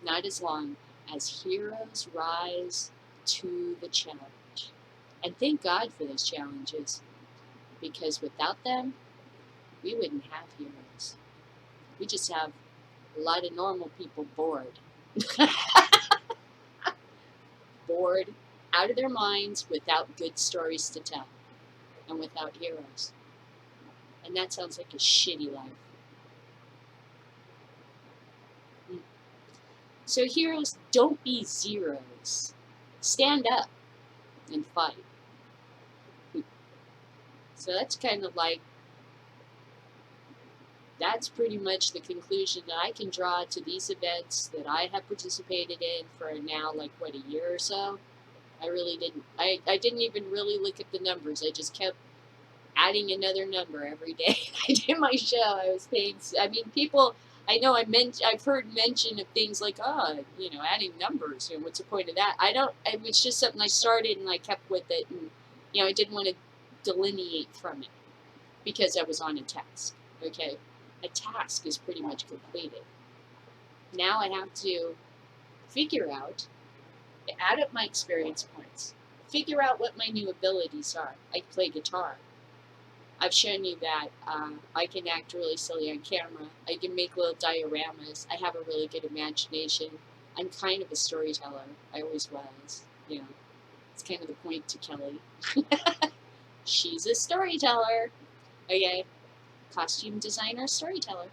Not as long as heroes rise to the challenge. And thank God for those challenges. Because without them, we wouldn't have heroes. We just have a lot of normal people bored. Bored, out of their minds, without good stories to tell, and without heroes. And that sounds like a shitty life. So heroes, don't be zeros. Stand up and fight. So that's kind of like, that's pretty much the conclusion that I can draw to these events that I have participated in for now, like, what, a year or so? I really didn't, I didn't even really look at the numbers. I just kept adding another number every day I did my show. I was paying, I mean, people, I know I've heard mention of things like, oh, you know, adding numbers, you know, what's the point of that? It was just something I started and I kept with it, and, you know, I didn't want to delineate from it because I was on a task, okay? A task is pretty much completed. Now I have to figure out, add up my experience points, figure out what my new abilities are. I play guitar. I've shown you that I can act really silly on camera. I can make little dioramas. I have a really good imagination. I'm kind of a storyteller. I always was. You know, it's kind of the point to Kelly. She's a storyteller. Okay, costume designer, storyteller.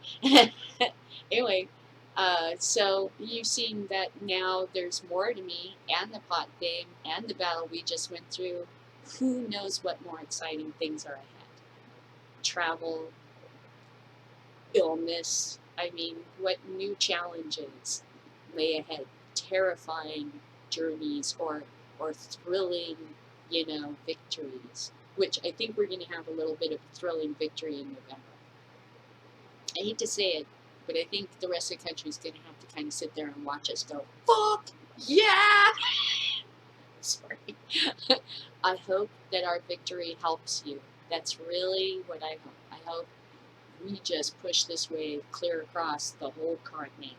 Anyway, so you've seen that now there's more to me, and the pot thing, and the battle we just went through. Who knows what more exciting things are ahead? Travel, illness, I mean, what new challenges lay ahead? Terrifying journeys or thrilling, you know, victories, which I think we're going to have a little bit of a thrilling victory in November. I hate to say it, but I think the rest of the country is going to have to kind of sit there and watch us go, fuck yeah! Sorry. I hope that our victory helps you. That's really what I hope. I hope we just push this wave clear across the whole continent.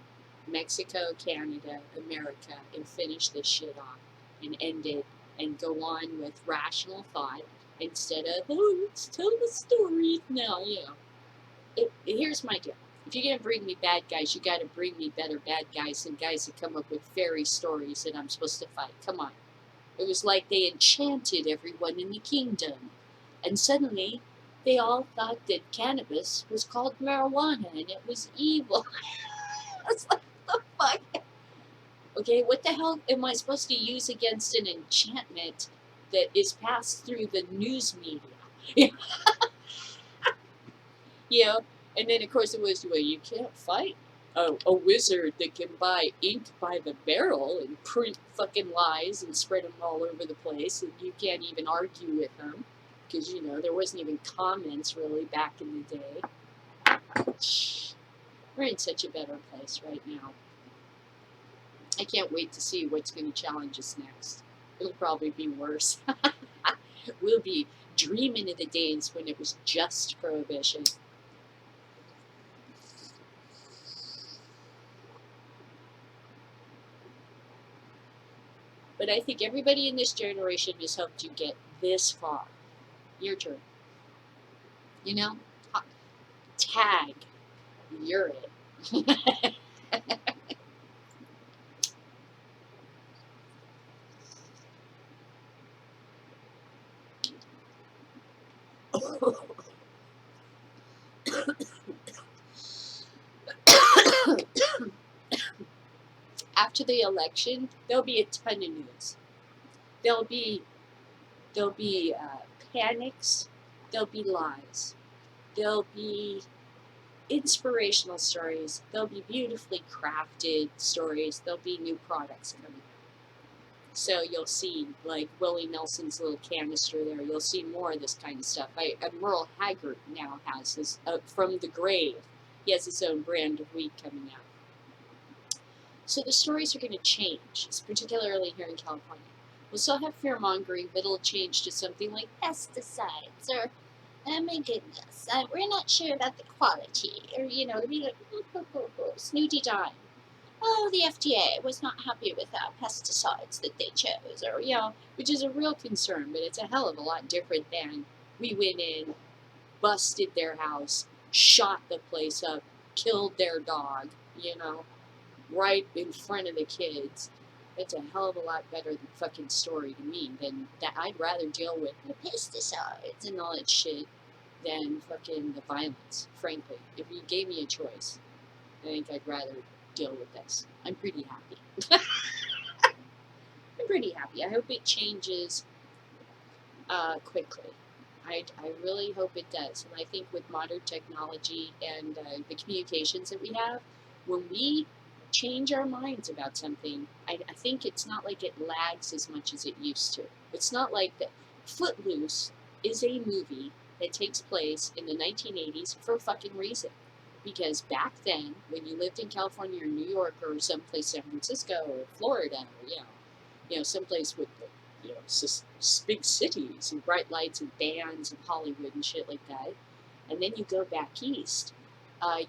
Mexico, Canada, America, and finish this shit off and end it and go on with rational thought instead of, oh, let's tell the stories now, you know. Here's my deal. If you're going to bring me bad guys, you got to bring me better bad guys than guys that come up with fairy stories that I'm supposed to fight. Come on. It was like they enchanted everyone in the kingdom. And suddenly, they all thought that cannabis was called marijuana and it was evil. I was like, what the fuck? Okay, what the hell am I supposed to use against an enchantment that is passed through the news media? You know, and then of course it was, well, you can't fight a wizard that can buy ink by the barrel and print fucking lies and spread them all over the place, and you can't even argue with them because, you know, there wasn't even comments really back in the day. We're in such a better place right now. I can't wait to see what's going to challenge us next. It'll probably be worse. We'll be dreaming of the days when it was just prohibition. But I think everybody in this generation has helped you get this far. Your turn. You know? Tag. You're it. after the election, there'll be a ton of news. There'll be panics. There'll be lies. There'll be inspirational stories. There'll be beautifully crafted stories. There'll be new products coming out. So you'll see, like, Willie Nelson's little canister there. You'll see more of this kind of stuff. Merle Haggard now has his, from the grave, he has his own brand of weed coming out. So the stories are going to change, particularly here in California. We'll still have fear-mongering, but it'll change to something like pesticides, or, oh my goodness, we're not sure about the quality, or, it'll be like, snooty dime. Oh, the FDA was not happy with pesticides that they chose, or, which is a real concern, but it's a hell of a lot different than we went in, busted their house, shot the place up, killed their dog, right in front of the kids. It's a hell of a lot better than fucking story to me than that. I'd rather deal with the pesticides and all that shit than fucking the violence, frankly. If you gave me a choice, I think I'd rather deal with this. I'm pretty happy. I'm pretty happy. I hope it changes quickly. I really hope it does. And I think with modern technology and the communications that we have, when we change our minds about something, I think it's not like it lags as much as it used to. It's not like that. Footloose is a movie that takes place in the 1980s for a fucking reason. Because back then, when you lived in California or New York or someplace, San Francisco or Florida, or, someplace with, big cities and bright lights and bands and Hollywood and shit like that, and then you go back east,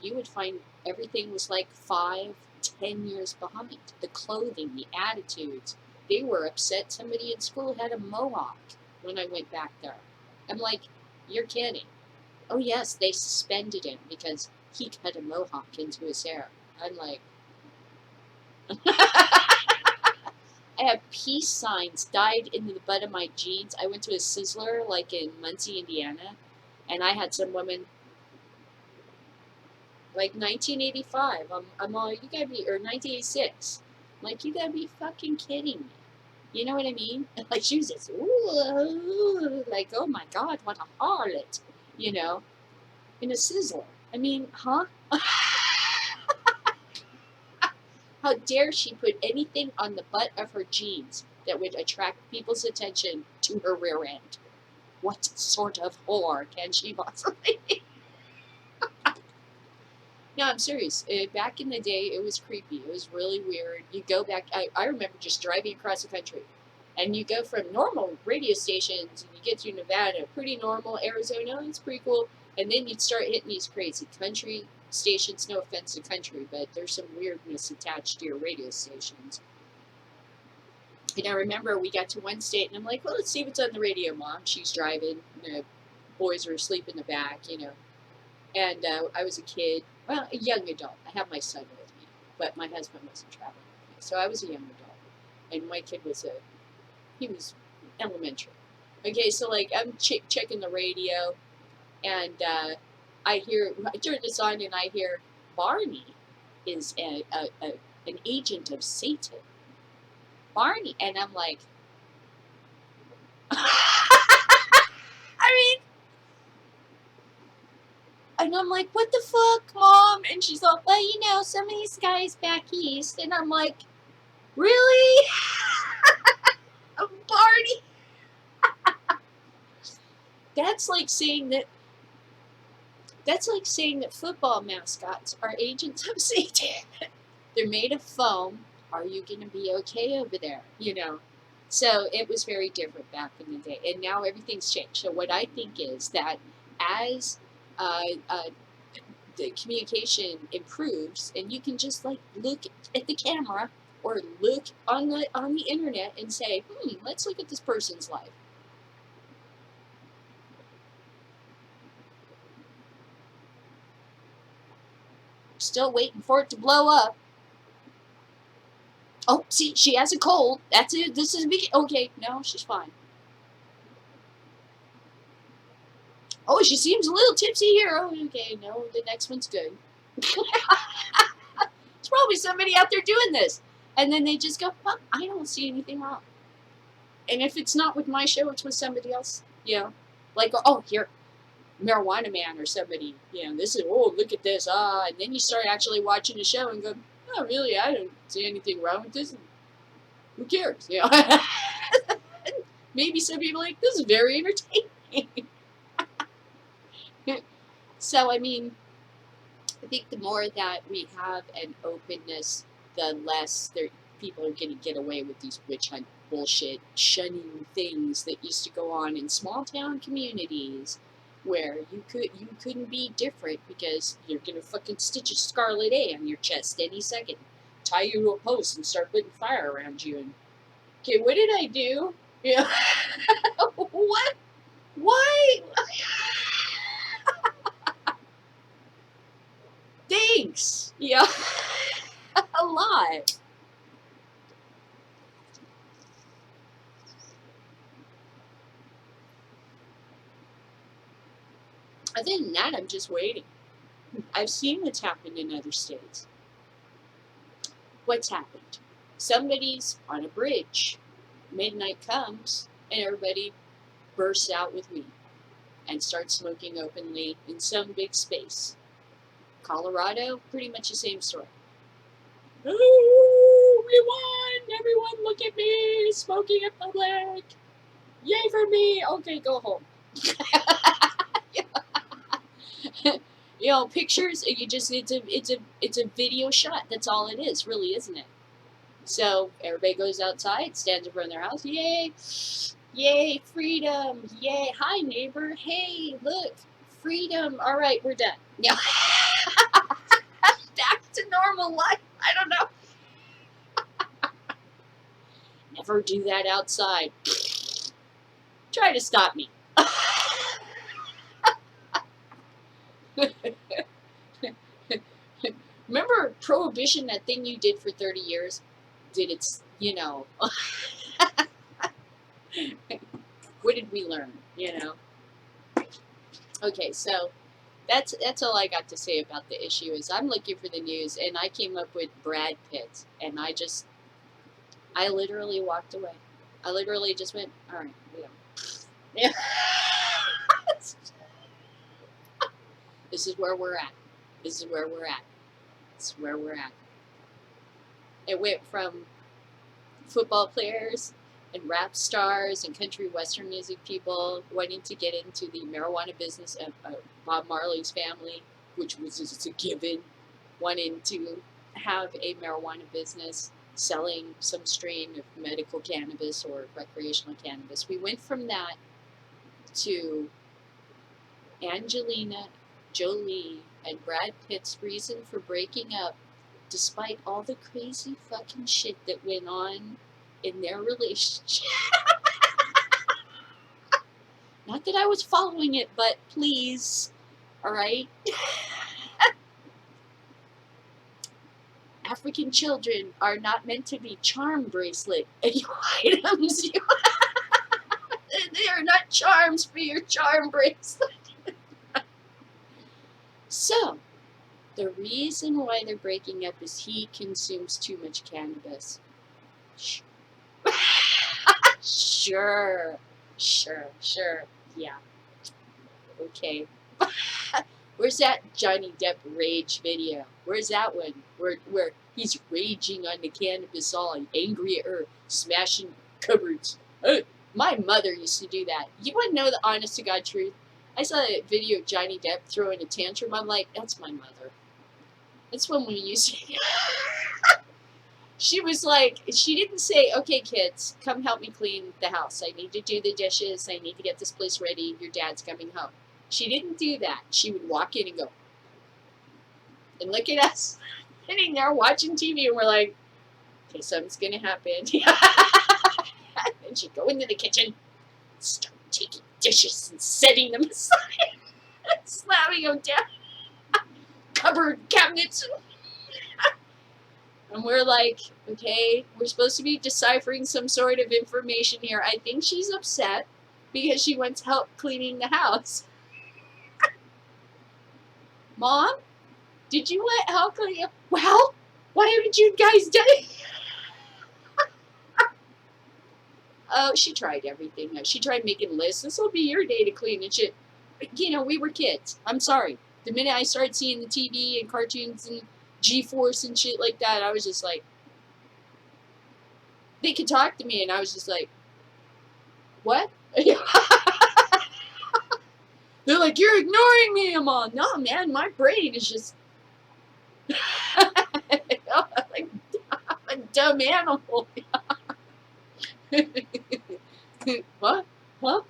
you would find everything was like 5-10 years behind. The clothing, the attitudes. They were upset somebody in school had a mohawk when I went back there. I'm like, you're kidding. Oh yes, they suspended him because he cut a mohawk into his hair. I'm like, I have peace signs dyed into the butt of my jeans. I went to a Sizzler, like in Muncie, Indiana, and I had some woman, like 1985, I'm all, you gotta be, or 1986, I'm like, you gotta be fucking kidding me. You know what I mean? And like, she was just, ooh, like, oh my God, what a harlot, in a Sizzler. I mean, huh? How dare she put anything on the butt of her jeans that would attract people's attention to her rear end? What sort of whore can she possibly be? No, I'm serious. Back in the day, it was creepy. It was really weird. You go back, I remember just driving across the country, and you go from normal radio stations, and you get to Nevada, pretty normal, Arizona, it's pretty cool, and then you'd start hitting these crazy country stations. No offense to country, but there's some weirdness attached to your radio stations. And I remember we got to one state, and I'm like, well, let's see what's on the radio, Mom. She's driving, the boys are asleep in the back, And I was a kid, well, a young adult. I have my son with me, but my husband wasn't traveling with me. So I was a young adult. And my kid was he was elementary. Okay, so like I'm checking the radio, and I turn this on, and I hear Barney is an agent of Satan. Barney, and I'm like, and I'm like, what the fuck, Mom? And she's like, well, some of these guys back east. And I'm like, really? Barney? That's like saying that football mascots are agents of Satan. They're made of foam. Are you going to be okay over there? So it was very different back in the day. And now everything's changed. So what I think is that as the communication improves, and you can just like look at the camera or look on the internet and say, let's look at this person's life. Still waiting for it to blow up. Oh, see, she has a cold. That's it. This is big. Okay, no, she's fine. Oh, she seems a little tipsy here. Oh, okay, no, the next one's good. There's probably somebody out there doing this. And then they just go, well, I don't see anything wrong. And if it's not with my show, it's with somebody else. You know, like, oh, here, Marijuana Man or somebody. You know, this is, oh, look at this. And then you start actually watching the show and go, oh, really? I don't see anything wrong with this. Who cares? You know? Maybe some people are like, this is very entertaining. So, I mean, I think the more that we have an openness, the less people are going to get away with these witch hunt bullshit, shunning things that used to go on in small town communities where you couldn't be different because you're going to fucking stitch a scarlet A on your chest any second, tie you to a post and start putting fire around you. And okay, what did I do? Yeah. What? Why? Thanks. Yeah. A lot. Other than that, I'm just waiting. I've seen what's happened in other states. What's happened? Somebody's on a bridge. Midnight comes, and everybody bursts out with weed and starts smoking openly in some big space. Colorado, pretty much the same story. Oh, we won! Everyone look at me, smoking in public. Yay for me! Okay, go home. You know, pictures. It's a video shot. That's all it is, really, isn't it? So everybody goes outside, stands in front of their house. Yay! Yay! Freedom! Yay! Hi, neighbor. Hey, look, freedom. All right, we're done. Yeah. Back to normal life. I don't know. Never do that outside. Try to stop me. Remember Prohibition, that thing you did for 30 years? Did its, you know. What did we learn, you know? Okay, so that's all I got to say about the issue. Is I'm looking for the news, and I came up with Brad Pitt, and I literally walked away. I literally just went, all right, yeah. This is where we're at. This is where we're at. This is where we're at. It went from football players and rap stars and country western music people wanting to get into the marijuana business of Bob Marley's family, which was just a given, wanting to have a marijuana business, selling some strain of medical cannabis or recreational cannabis. We went from that to Angelina Jolie and Brad Pitt's reason for breaking up, despite all the crazy fucking shit that went on in their relationship. Not that I was following it, but please, all right? African children are not meant to be charm bracelet items. They are not charms for your charm bracelet. So, the reason why they're breaking up is he consumes too much cannabis. Sure. Yeah. Okay. Where's that Johnny Depp rage video? Where's that one? Where he's raging on the cannabis, all angry at her, smashing cupboards. My mother used to do that. You want to know the honest to God truth? I saw a video of Johnny Depp throwing a tantrum. I'm like, that's my mother. That's when we used to. She was like, she didn't say, okay, kids, come help me clean the house. I need to do the dishes. I need to get this place ready. Your dad's coming home. She didn't do that. She would walk in and go, and look at us sitting there watching TV, and we're like, okay, something's going to happen. And she'd go into the kitchen, start taking dishes and setting them aside, slamming them down, cupboard cabinets. And we're like, okay, we're supposed to be deciphering some sort of information here. I think she's upset because she wants help cleaning the house. Mom, did you want help cleaning up? Well, why haven't you guys done it? Oh, she tried everything. She tried making lists. This will be your day to clean and shit. But, you know, we were kids. I'm sorry. The minute I started seeing the TV and cartoons and G-Force and shit like that, I was just like, they could talk to me, and I was just like, what? They're like, you're ignoring me. I'm all, no, man, my brain is just like, I'm a dumb animal. What? Huh?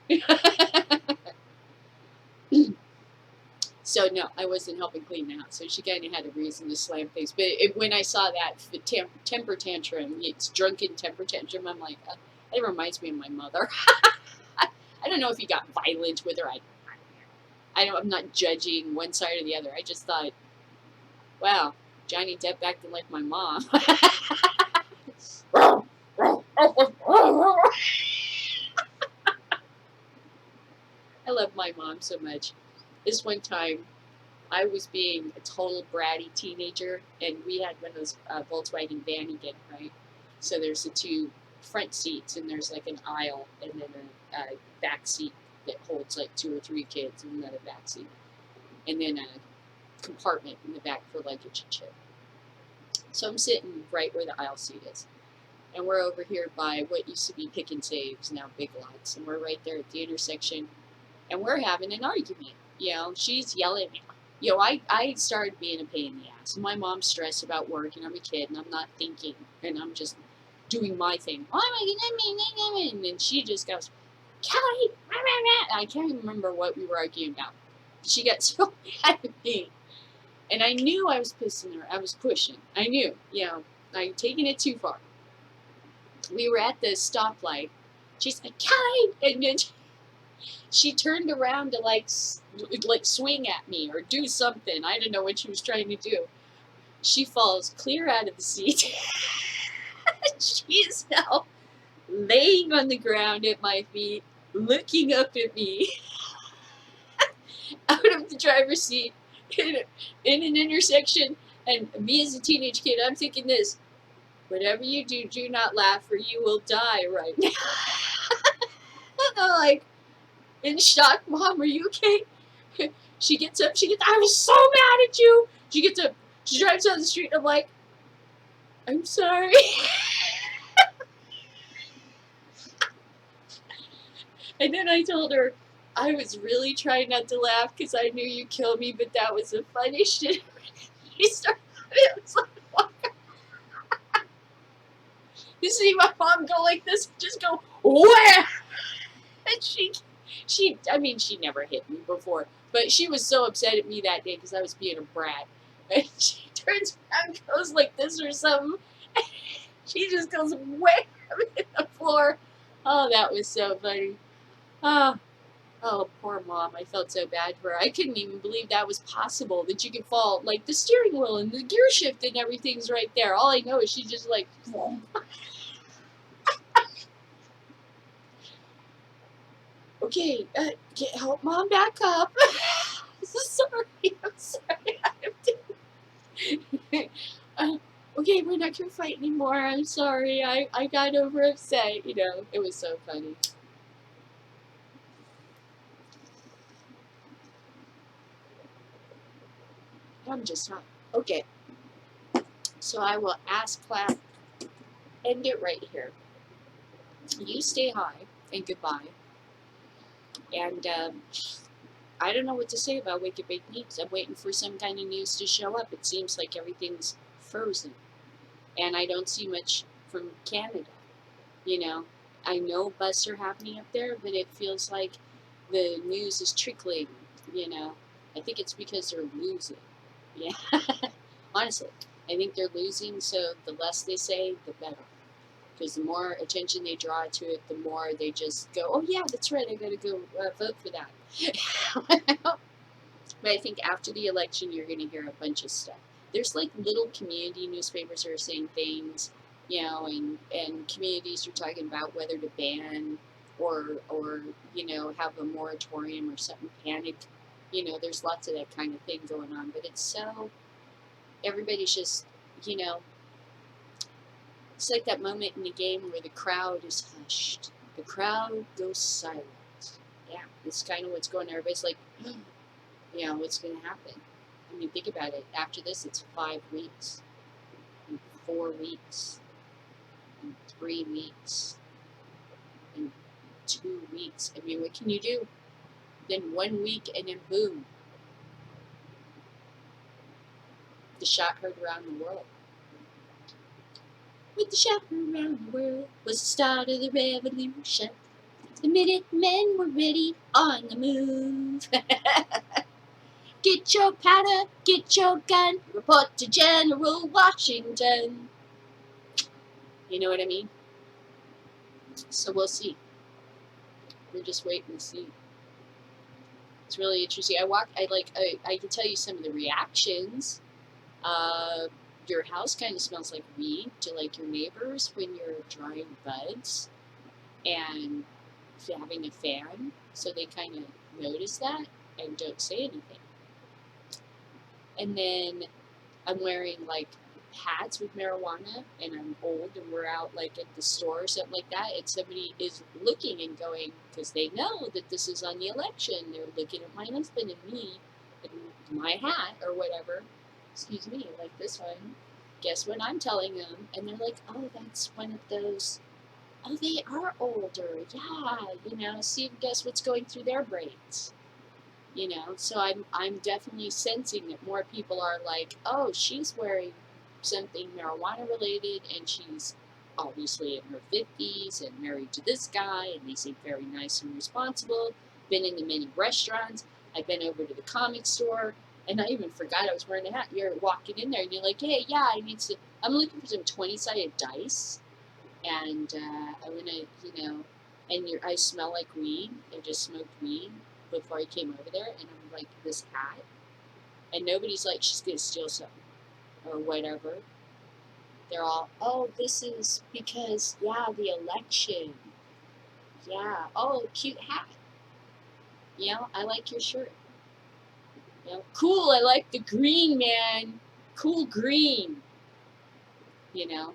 So no, I wasn't helping clean the house. So she kind of had a reason to slam things. But when I saw that temper tantrum, it's drunken temper tantrum, I'm like, it reminds me of my mother. I don't know if he got violent with her. I'm not judging one side or the other. I just thought, wow, Johnny Depp acting like my mom. I love my mom so much. This one time, I was being a total bratty teenager, and we had one of those Volkswagen van again, right? So there's the two front seats, and there's like an aisle, and then a back seat that holds like 2 or 3 kids, and another back seat, and then a compartment in the back for luggage and shit. So I'm sitting right where the aisle seat is, and we're over here by what used to be Pick and Saves, now Big Lots, and we're right there at the intersection, and we're having an argument. You know, she's yelling at me. You know, I started being a pain in the ass. My mom's stressed about work, and I'm a kid, and I'm not thinking, and I'm just doing my thing. And then she just goes, Kelly, I can't even remember what we were arguing about. She got so mad at me. And I knew I was pissing her. I was pushing. I knew, you know, I'm taking it too far. We were at the stoplight. She's like, Kelly! And then she turned around to like swing at me or do something. I don't know what she was trying to do. She falls clear out of the seat. She is now laying on the ground at my feet, looking up at me out of the driver's seat in an intersection. And me as a teenage kid, I'm thinking this: whatever you do, do not laugh, or you will die right now. And I'm like, in shock, Mom, are you okay? She gets up, I was so mad at you. She gets up, she drives down the street, and I'm like, I'm sorry. And then I told her, I was really trying not to laugh because I knew you'd kill me, but that was the funniest shit. She started, it was like, what? You see my mom go like this, just go, wham! And I mean, she never hit me before, but she was so upset at me that day because I was being a brat. And she turns around and goes like this or something. And she just goes wham in the floor. Oh, that was so funny. Oh, poor Mom. I felt so bad for her. I couldn't even believe that was possible, that you could fall. Like, the steering wheel and the gear shift and everything's right there. All I know is she just like... Okay, help Mom back up. I'm sorry. Okay, we're not gonna fight anymore. I'm sorry. I got over upset. You know, it was so funny. I'm just not. Okay. So I will ask clap. End it right here. You stay high and goodbye. And I don't know what to say about Wicked Big News. I'm waiting for some kind of news to show up. It seems like everything's frozen. And I don't see much from Canada. You know, I know busts are happening up there, but it feels like the news is trickling, you know. I think it's because they're losing. Yeah. Honestly, I think they're losing, so the less they say, the better. Because the more attention they draw to it, the more they just go, oh yeah, that's right, I gotta go vote for that. But I think after the election, you're gonna hear a bunch of stuff. There's like little community newspapers that are saying things, you know, and communities are talking about whether to ban or you know, have a moratorium or something, panic. You know, there's lots of that kind of thing going on, but it's so, everybody's just, you know, it's like that moment in the game where the crowd is hushed, The crowd goes silent. Yeah, it's kind of what's going on. Everybody's like, you know, what's going to happen? I mean, think about it. After this, it's 5 weeks, and 4 weeks, and 3 weeks, and 2 weeks. I mean, what can you do? Then 1 week, and then boom, the shot heard around the world. With the shot heard around the world was the start of the revolution. The Minutemen were ready on the move. Get your powder, get your gun, report to General Washington. You know what I mean? So we'll see. We're just waiting to see. It's really interesting. I can tell you some of the reactions. Your house kind of smells like weed to like your neighbors when you're drying buds and having a fan. So they kind of notice that and don't say anything. And then I'm wearing like hats with marijuana and I'm old and we're out like at the store or something like that, and somebody is looking and going, because they know that this is on the election, they're looking at my husband and me and my hat or whatever, excuse me, like this one. Guess what I'm telling them? And they're like, oh, that's one of those, oh, they are older, yeah, you know, see, guess what's going through their brains. You know, so I'm definitely sensing that more people are like, oh, she's wearing something marijuana related, and she's obviously in her 50s and married to this guy, and they seem very nice and responsible. Been into many restaurants. I've been over to the comic store, and I even forgot I was wearing a hat. You're walking in there, and you're like, hey, yeah, I'm looking for some 20-sided dice, and I'm gonna, you know, and I smell like weed. I just smoked weed before I came over there, and I'm like, this hat, and nobody's like, she's gonna steal something or whatever. They're all, oh, this is because, yeah, the election, yeah, oh, cute hat, you know, I like your shirt, you know, cool, I like the green, man, cool green, you know.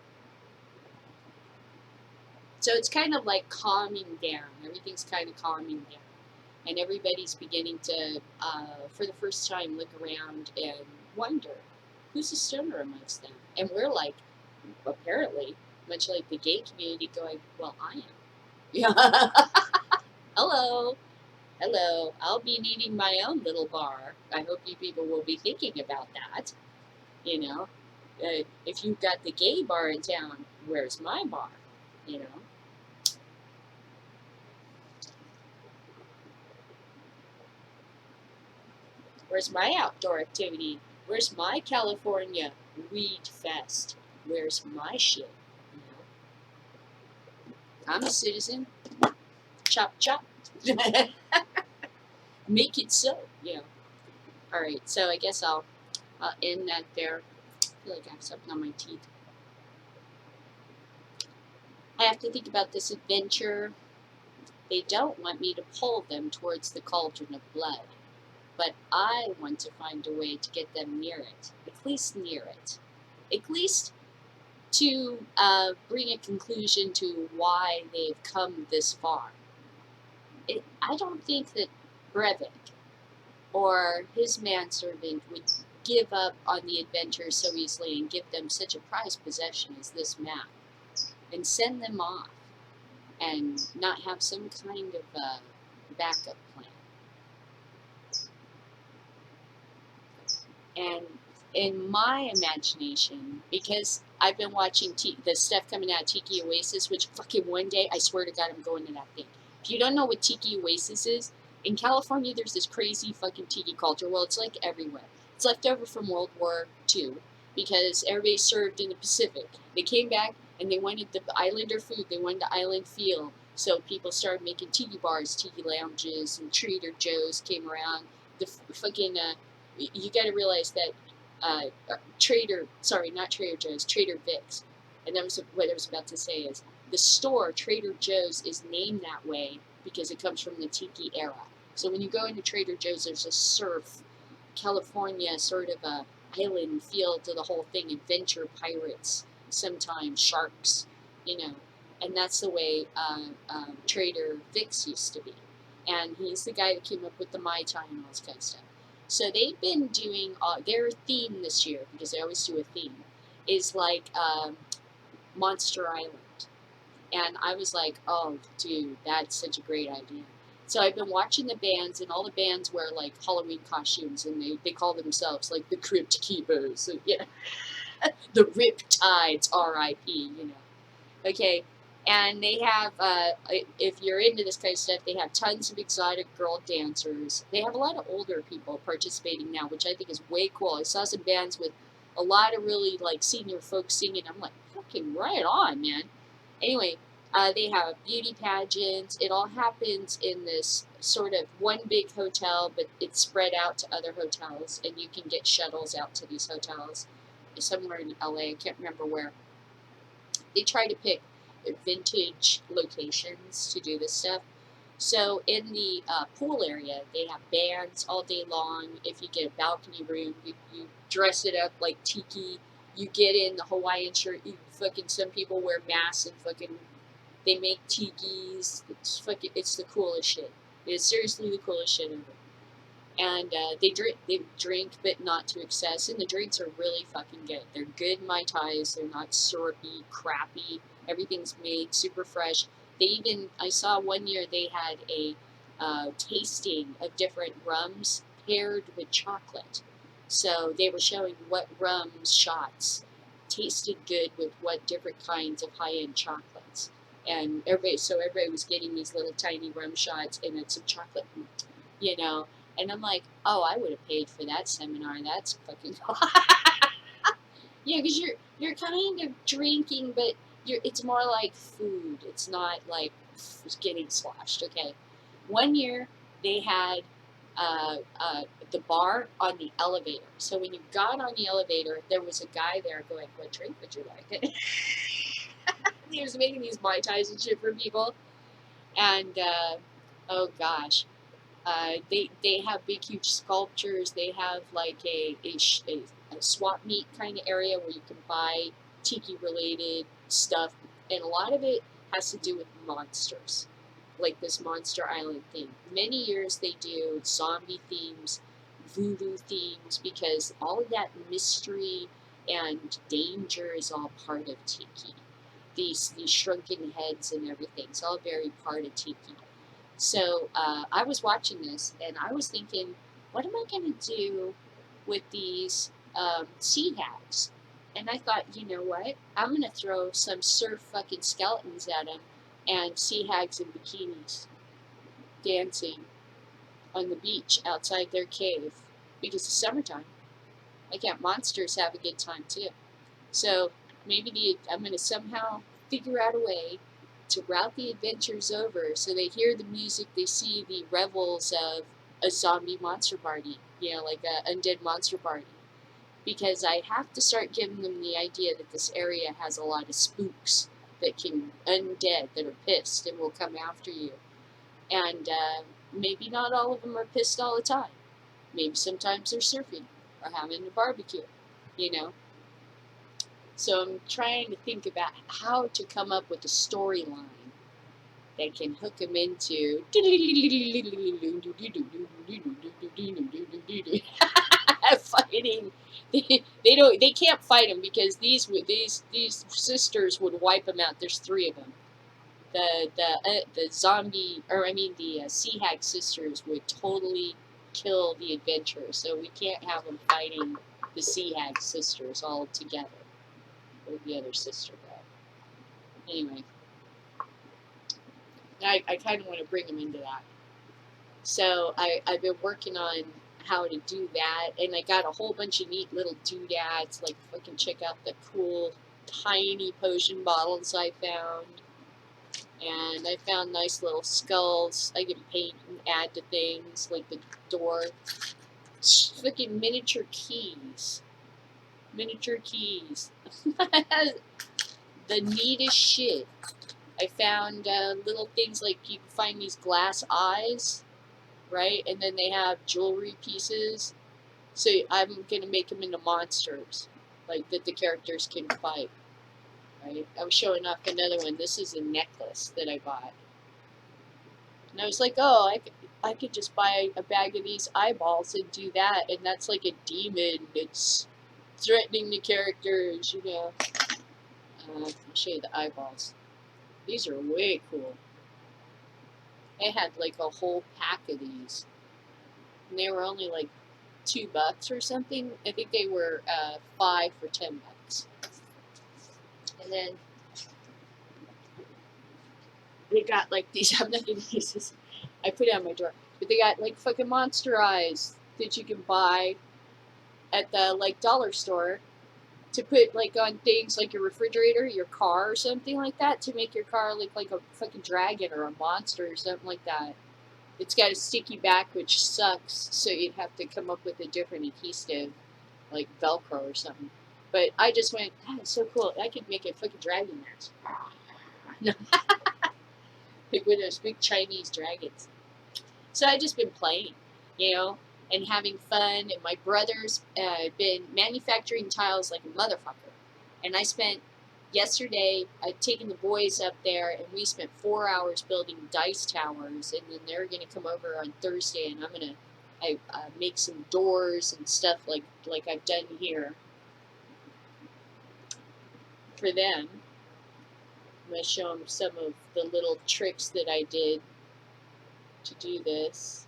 So it's kind of like calming down. Everything's kind of calming down. And everybody's beginning to, for the first time, look around and wonder, who's a stoner amongst them? And we're like, apparently, much like the gay community, going, well, I am. Yeah. Hello. Hello. I'll be needing my own little bar. I hope you people will be thinking about that. You know, if you've got the gay bar in town, where's my bar? You know? Where's my outdoor activity? Where's my California weed fest? Where's my shit? You know? I'm a citizen. Chop, chop. Make it so, you know. Alright, so I guess I'll end that there. I feel like I have something on my teeth. I have to think about this adventure. They don't want me to pull them towards the cauldron of blood, but I want to find a way to get them near it, at least near it, at least to bring a conclusion to why they've come this far. I don't think that Brevik or his manservant would give up on the adventure so easily and give them such a prized possession as this map and send them off and not have some kind of backup plan. And in my imagination, because I've been watching the stuff coming out of Tiki Oasis, which fucking one day, I swear to God, I'm going to that thing. If you don't know what Tiki Oasis is, in California, there's this crazy fucking tiki culture. Well, it's like everywhere. It's left over from World War II because everybody served in the Pacific. They came back and they wanted the islander food. They wanted the island feel. So people started making tiki bars, tiki lounges, and Trader Joe's came around. The fucking, you got to realize that Trader Vic's. And that was what I was about to say is the store, Trader Joe's, is named that way because it comes from the tiki era. So when you go into Trader Joe's, there's a surf, California sort of a island feel to the whole thing, adventure pirates, sometimes sharks, you know. And that's the way Trader Vic's used to be. And he's the guy that came up with the Mai Tai and all this kind of stuff. So they've been doing their theme this year, because they always do a theme, is like Monster Island. And I was like, oh, dude, that's such a great idea. So I've been watching the bands, and all the bands wear like Halloween costumes, and they call themselves like the Crypt Keepers. So, yeah, the Riptides, R.I.P. You know. Okay, and they have, if you're into this kind of stuff, they have tons of exotic girl dancers. They have a lot of older people participating now, which I think is way cool. I saw some bands with a lot of really like senior folks singing. I'm like, fucking right on, man. Anyway, they have beauty pageants. It all happens in this sort of one big hotel, but it's spread out to other hotels, and you can get shuttles out to these hotels. Somewhere in LA, I can't remember where. They try to pick vintage locations to do this stuff. So in the pool area, they have bands all day long. If you get a balcony room, you dress it up like tiki. You get in the Hawaiian shirt. Some people wear masks and they make tikis. It's the coolest shit. It is seriously the coolest shit ever. And they drink, but not to excess. And the drinks are really fucking good. They're good Mai Tais. They're not syrupy, crappy. Everything's made super fresh. I saw one year they had a tasting of different rums paired with chocolate. So they were showing what rum shots tasted good with what different kinds of high-end chocolates. And everybody was getting these little tiny rum shots and then some chocolate, you know. And I'm like, oh, I would have paid for that seminar. That's fucking yeah, because you're kind of drinking, but it's more like food. It's not like getting sloshed. Okay, one year they had the bar on the elevator. So when you got on the elevator, there was a guy there going, "What drink would you like?" He was making these Mai Tais and shit for people, and oh gosh. They have big, huge sculptures. They have like a swap meet kind of area where you can buy tiki-related stuff, and a lot of it has to do with monsters, like this Monster Island thing. Many years they do zombie themes, voodoo themes, because all of that mystery and danger is all part of tiki. These shrunken heads and everything, it's all very part of tiki. So I was watching this, and I was thinking, what am I going to do with these sea hags? And I thought, you know what? I'm going to throw some surf fucking skeletons at them, and sea hags in bikinis dancing on the beach outside their cave, because it's summertime. I got monsters have a good time too. So maybe I'm going to somehow figure out a way to route the adventures over so they hear the music, they see the revels of a zombie monster party, like an undead monster party. Because I have to start giving them the idea that this area has a lot of spooks undead that are pissed and will come after you. And maybe not all of them are pissed all the time. Maybe sometimes they're surfing or having a barbecue, So I'm trying to think about how to come up with a storyline that can hook them into fighting. They can't fight them because these sisters would wipe them out. There's 3 of them. The sea hag sisters would totally kill the adventurers. So we can't have them fighting the sea hag sisters all together. Where'd the other sister go? Anyway, I kind of want to bring them into that. So I've been working on how to do that, and I got a whole bunch of neat little doodads, like fucking check out the cool tiny potion bottles I found. And I found nice little skulls I can paint and add to things, like the door. Fucking miniature keys. Miniature keys. The neatest shit. I found little things like you can find these glass eyes, right? And then they have jewelry pieces. So I'm going to make them into monsters, like that the characters can fight, right? I was showing off another one. This is a necklace that I bought. And I was like, oh, I could just buy a bag of these eyeballs and do that. And that's like a demon. It's threatening the characters, you know. I'll show you the eyeballs. These are way cool. I had like a whole pack of these. And they were only like $2 or something. I think they were 5 for $10. And then they got like these. I'm not gonna use this. I put it on my drawer. But they got like fucking monster eyes that you can buy at the like dollar store to put like on things like your refrigerator, your car, or something like that, to make your car look like a fucking dragon or a monster or something like that. It's got a sticky back, which sucks, so you'd have to come up with a different adhesive, like Velcro or something. But I just went, ah, it's so cool. I could make a fucking dragon mask. No. Like with those big Chinese dragons. So I just been playing, you know, and having fun. And my brother's been manufacturing tiles like a motherfucker. And I spent yesterday, I'd taken the boys up there, and we spent 4 hours building dice towers. And then they're going to come over on Thursday, and I'm going to make some doors and stuff like I've done here for them. I'm going to show them some of the little tricks that I did to do this.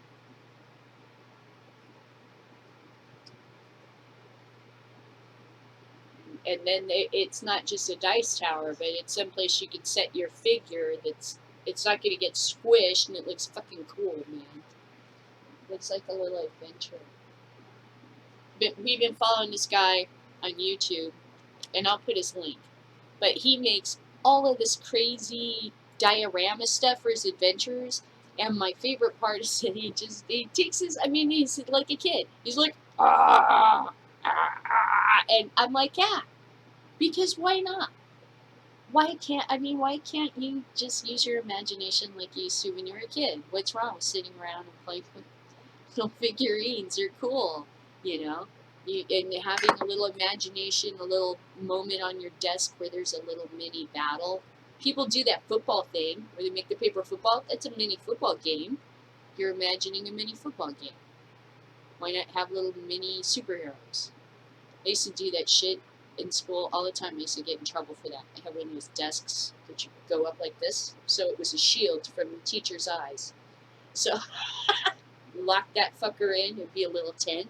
And then it's not just a dice tower, but it's someplace you can set your figure it's not going to get squished, and it looks fucking cool, man. Looks like a little adventure. But we've been following this guy on YouTube, and I'll put his link. But he makes all of this crazy diorama stuff for his adventures. And my favorite part is that he takes his, I mean, he's like a kid. He's like, and I'm like, yeah, because why not? Why can't you just use your imagination like you used to when you were a kid? What's wrong with sitting around and playing with little figurines? They're cool, you know? And having a little imagination, a little moment on your desk where there's a little mini battle. People do that football thing where they make the paper football. That's a mini football game. You're imagining a mini football game. Why not have little mini superheroes? I used to do that shit in school all the time. I used to get in trouble for that. I had one of those desks that you could go up like this, so it was a shield from the teacher's eyes. So lock that fucker in, it'd be a little tent.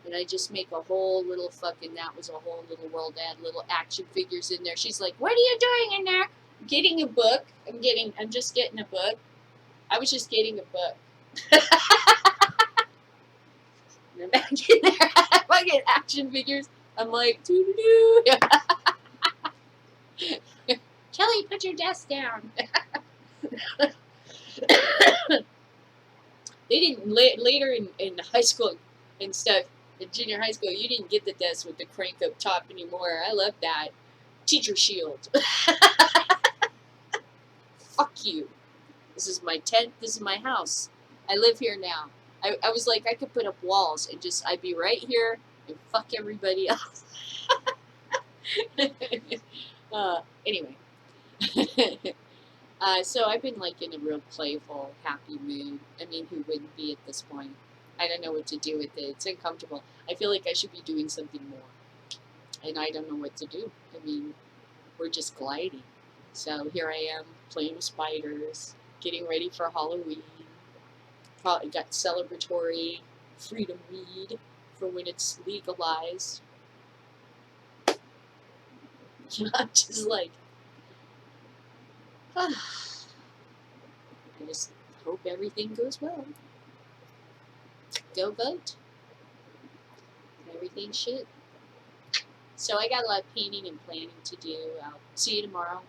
And I just make a whole little fucking, that was a whole little world. I had little action figures in there. She's like, what are you doing in there? I'm getting a book. I'm just getting a book. I was just getting a book. And I'm back in there. I get action figures. I'm like, doo-doo-doo. Kelly, put your desk down. They didn't, later in high school and stuff, in junior high school, you didn't get the desk with the crank up top anymore. I love that. Teacher shield. Fuck you. This is my tent. This is my house. I live here now. I was like, I could put up walls and just, I'd be right here and fuck everybody else. Anyway. So I've been like in a real playful, happy mood. I mean, who wouldn't be at this point? I don't know what to do with it. It's uncomfortable. I feel like I should be doing something more. And I don't know what to do. I mean, we're just gliding. So here I am, playing with spiders, getting ready for Halloween. Probably got celebratory freedom weed for when it's legalized. I'm just like, I just hope everything goes well. Go vote. Everything should. So I got a lot of painting and planning to do. I'll see you tomorrow.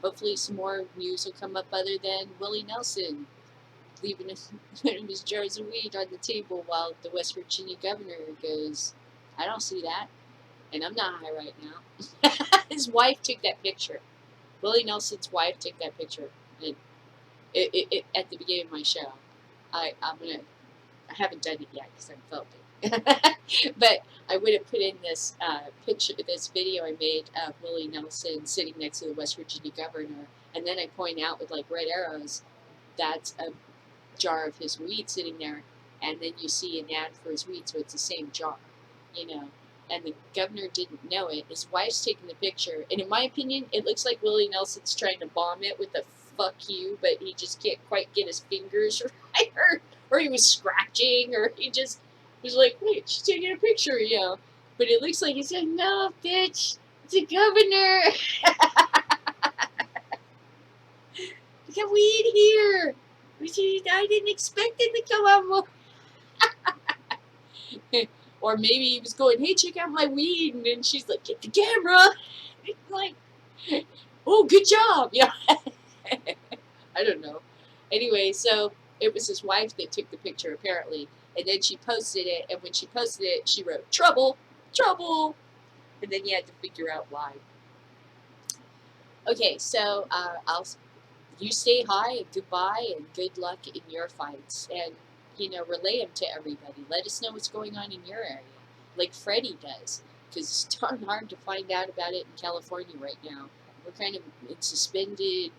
Hopefully some more news will come up other than Willie Nelson leaving his jars of weed on the table while the West Virginia governor goes, I don't see that. And I'm not high right now. His wife took that picture. Willie Nelson's wife took that picture. And it at the beginning of my show. I haven't done it yet because I haven't felt it. But I would have put in this picture, this video I made of Willie Nelson sitting next to the West Virginia governor, and then I point out with like red arrows, that's a jar of his weed sitting there, and then you see an ad for his weed, so it's the same jar, you know. And the governor didn't know it. His wife's taking the picture, and in my opinion, it looks like Willie Nelson's trying to bomb it with a "fuck you," but he just can't quite get his fingers right, or he was scratching, or he just was like, "Wait, she's taking a picture," you know. But it looks like he's like, "No, bitch, it's a governor. We got weed here. I didn't expect it to come out more." Or maybe he was going, "Hey, check out my weed," and then she's like, "Get the camera." Like, "Oh, good job." Yeah. I don't know. Anyway, so it was his wife that took the picture apparently, and then she posted it, and when she posted it, she wrote "trouble, trouble," and then you had to figure out why. Okay, so you stay high, and goodbye, and good luck in your fights, and relay them to everybody. Let us know what's going on in your area, like Freddie does, because it's darn hard to find out about it in California right now. We're kind of in suspended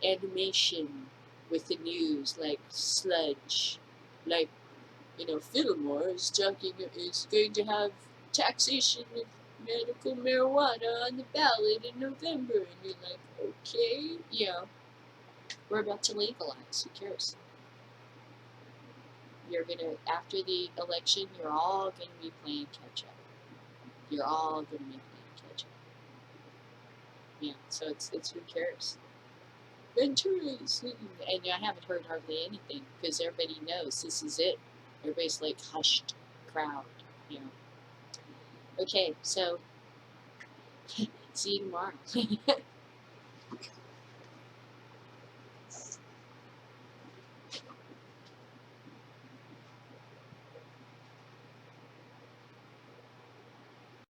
animation with the news, like sludge, like Fillmore is going to have taxation of medical marijuana on the ballot in November, and you're like, okay, we're about to legalize. Who cares? After the election, you're all gonna be playing catch up. You're all gonna be playing catch up. Yeah, so it's who cares? Ventures, and I haven't heard hardly anything because everybody knows this is it. Everybody's like hushed crowd, Okay, so see you tomorrow.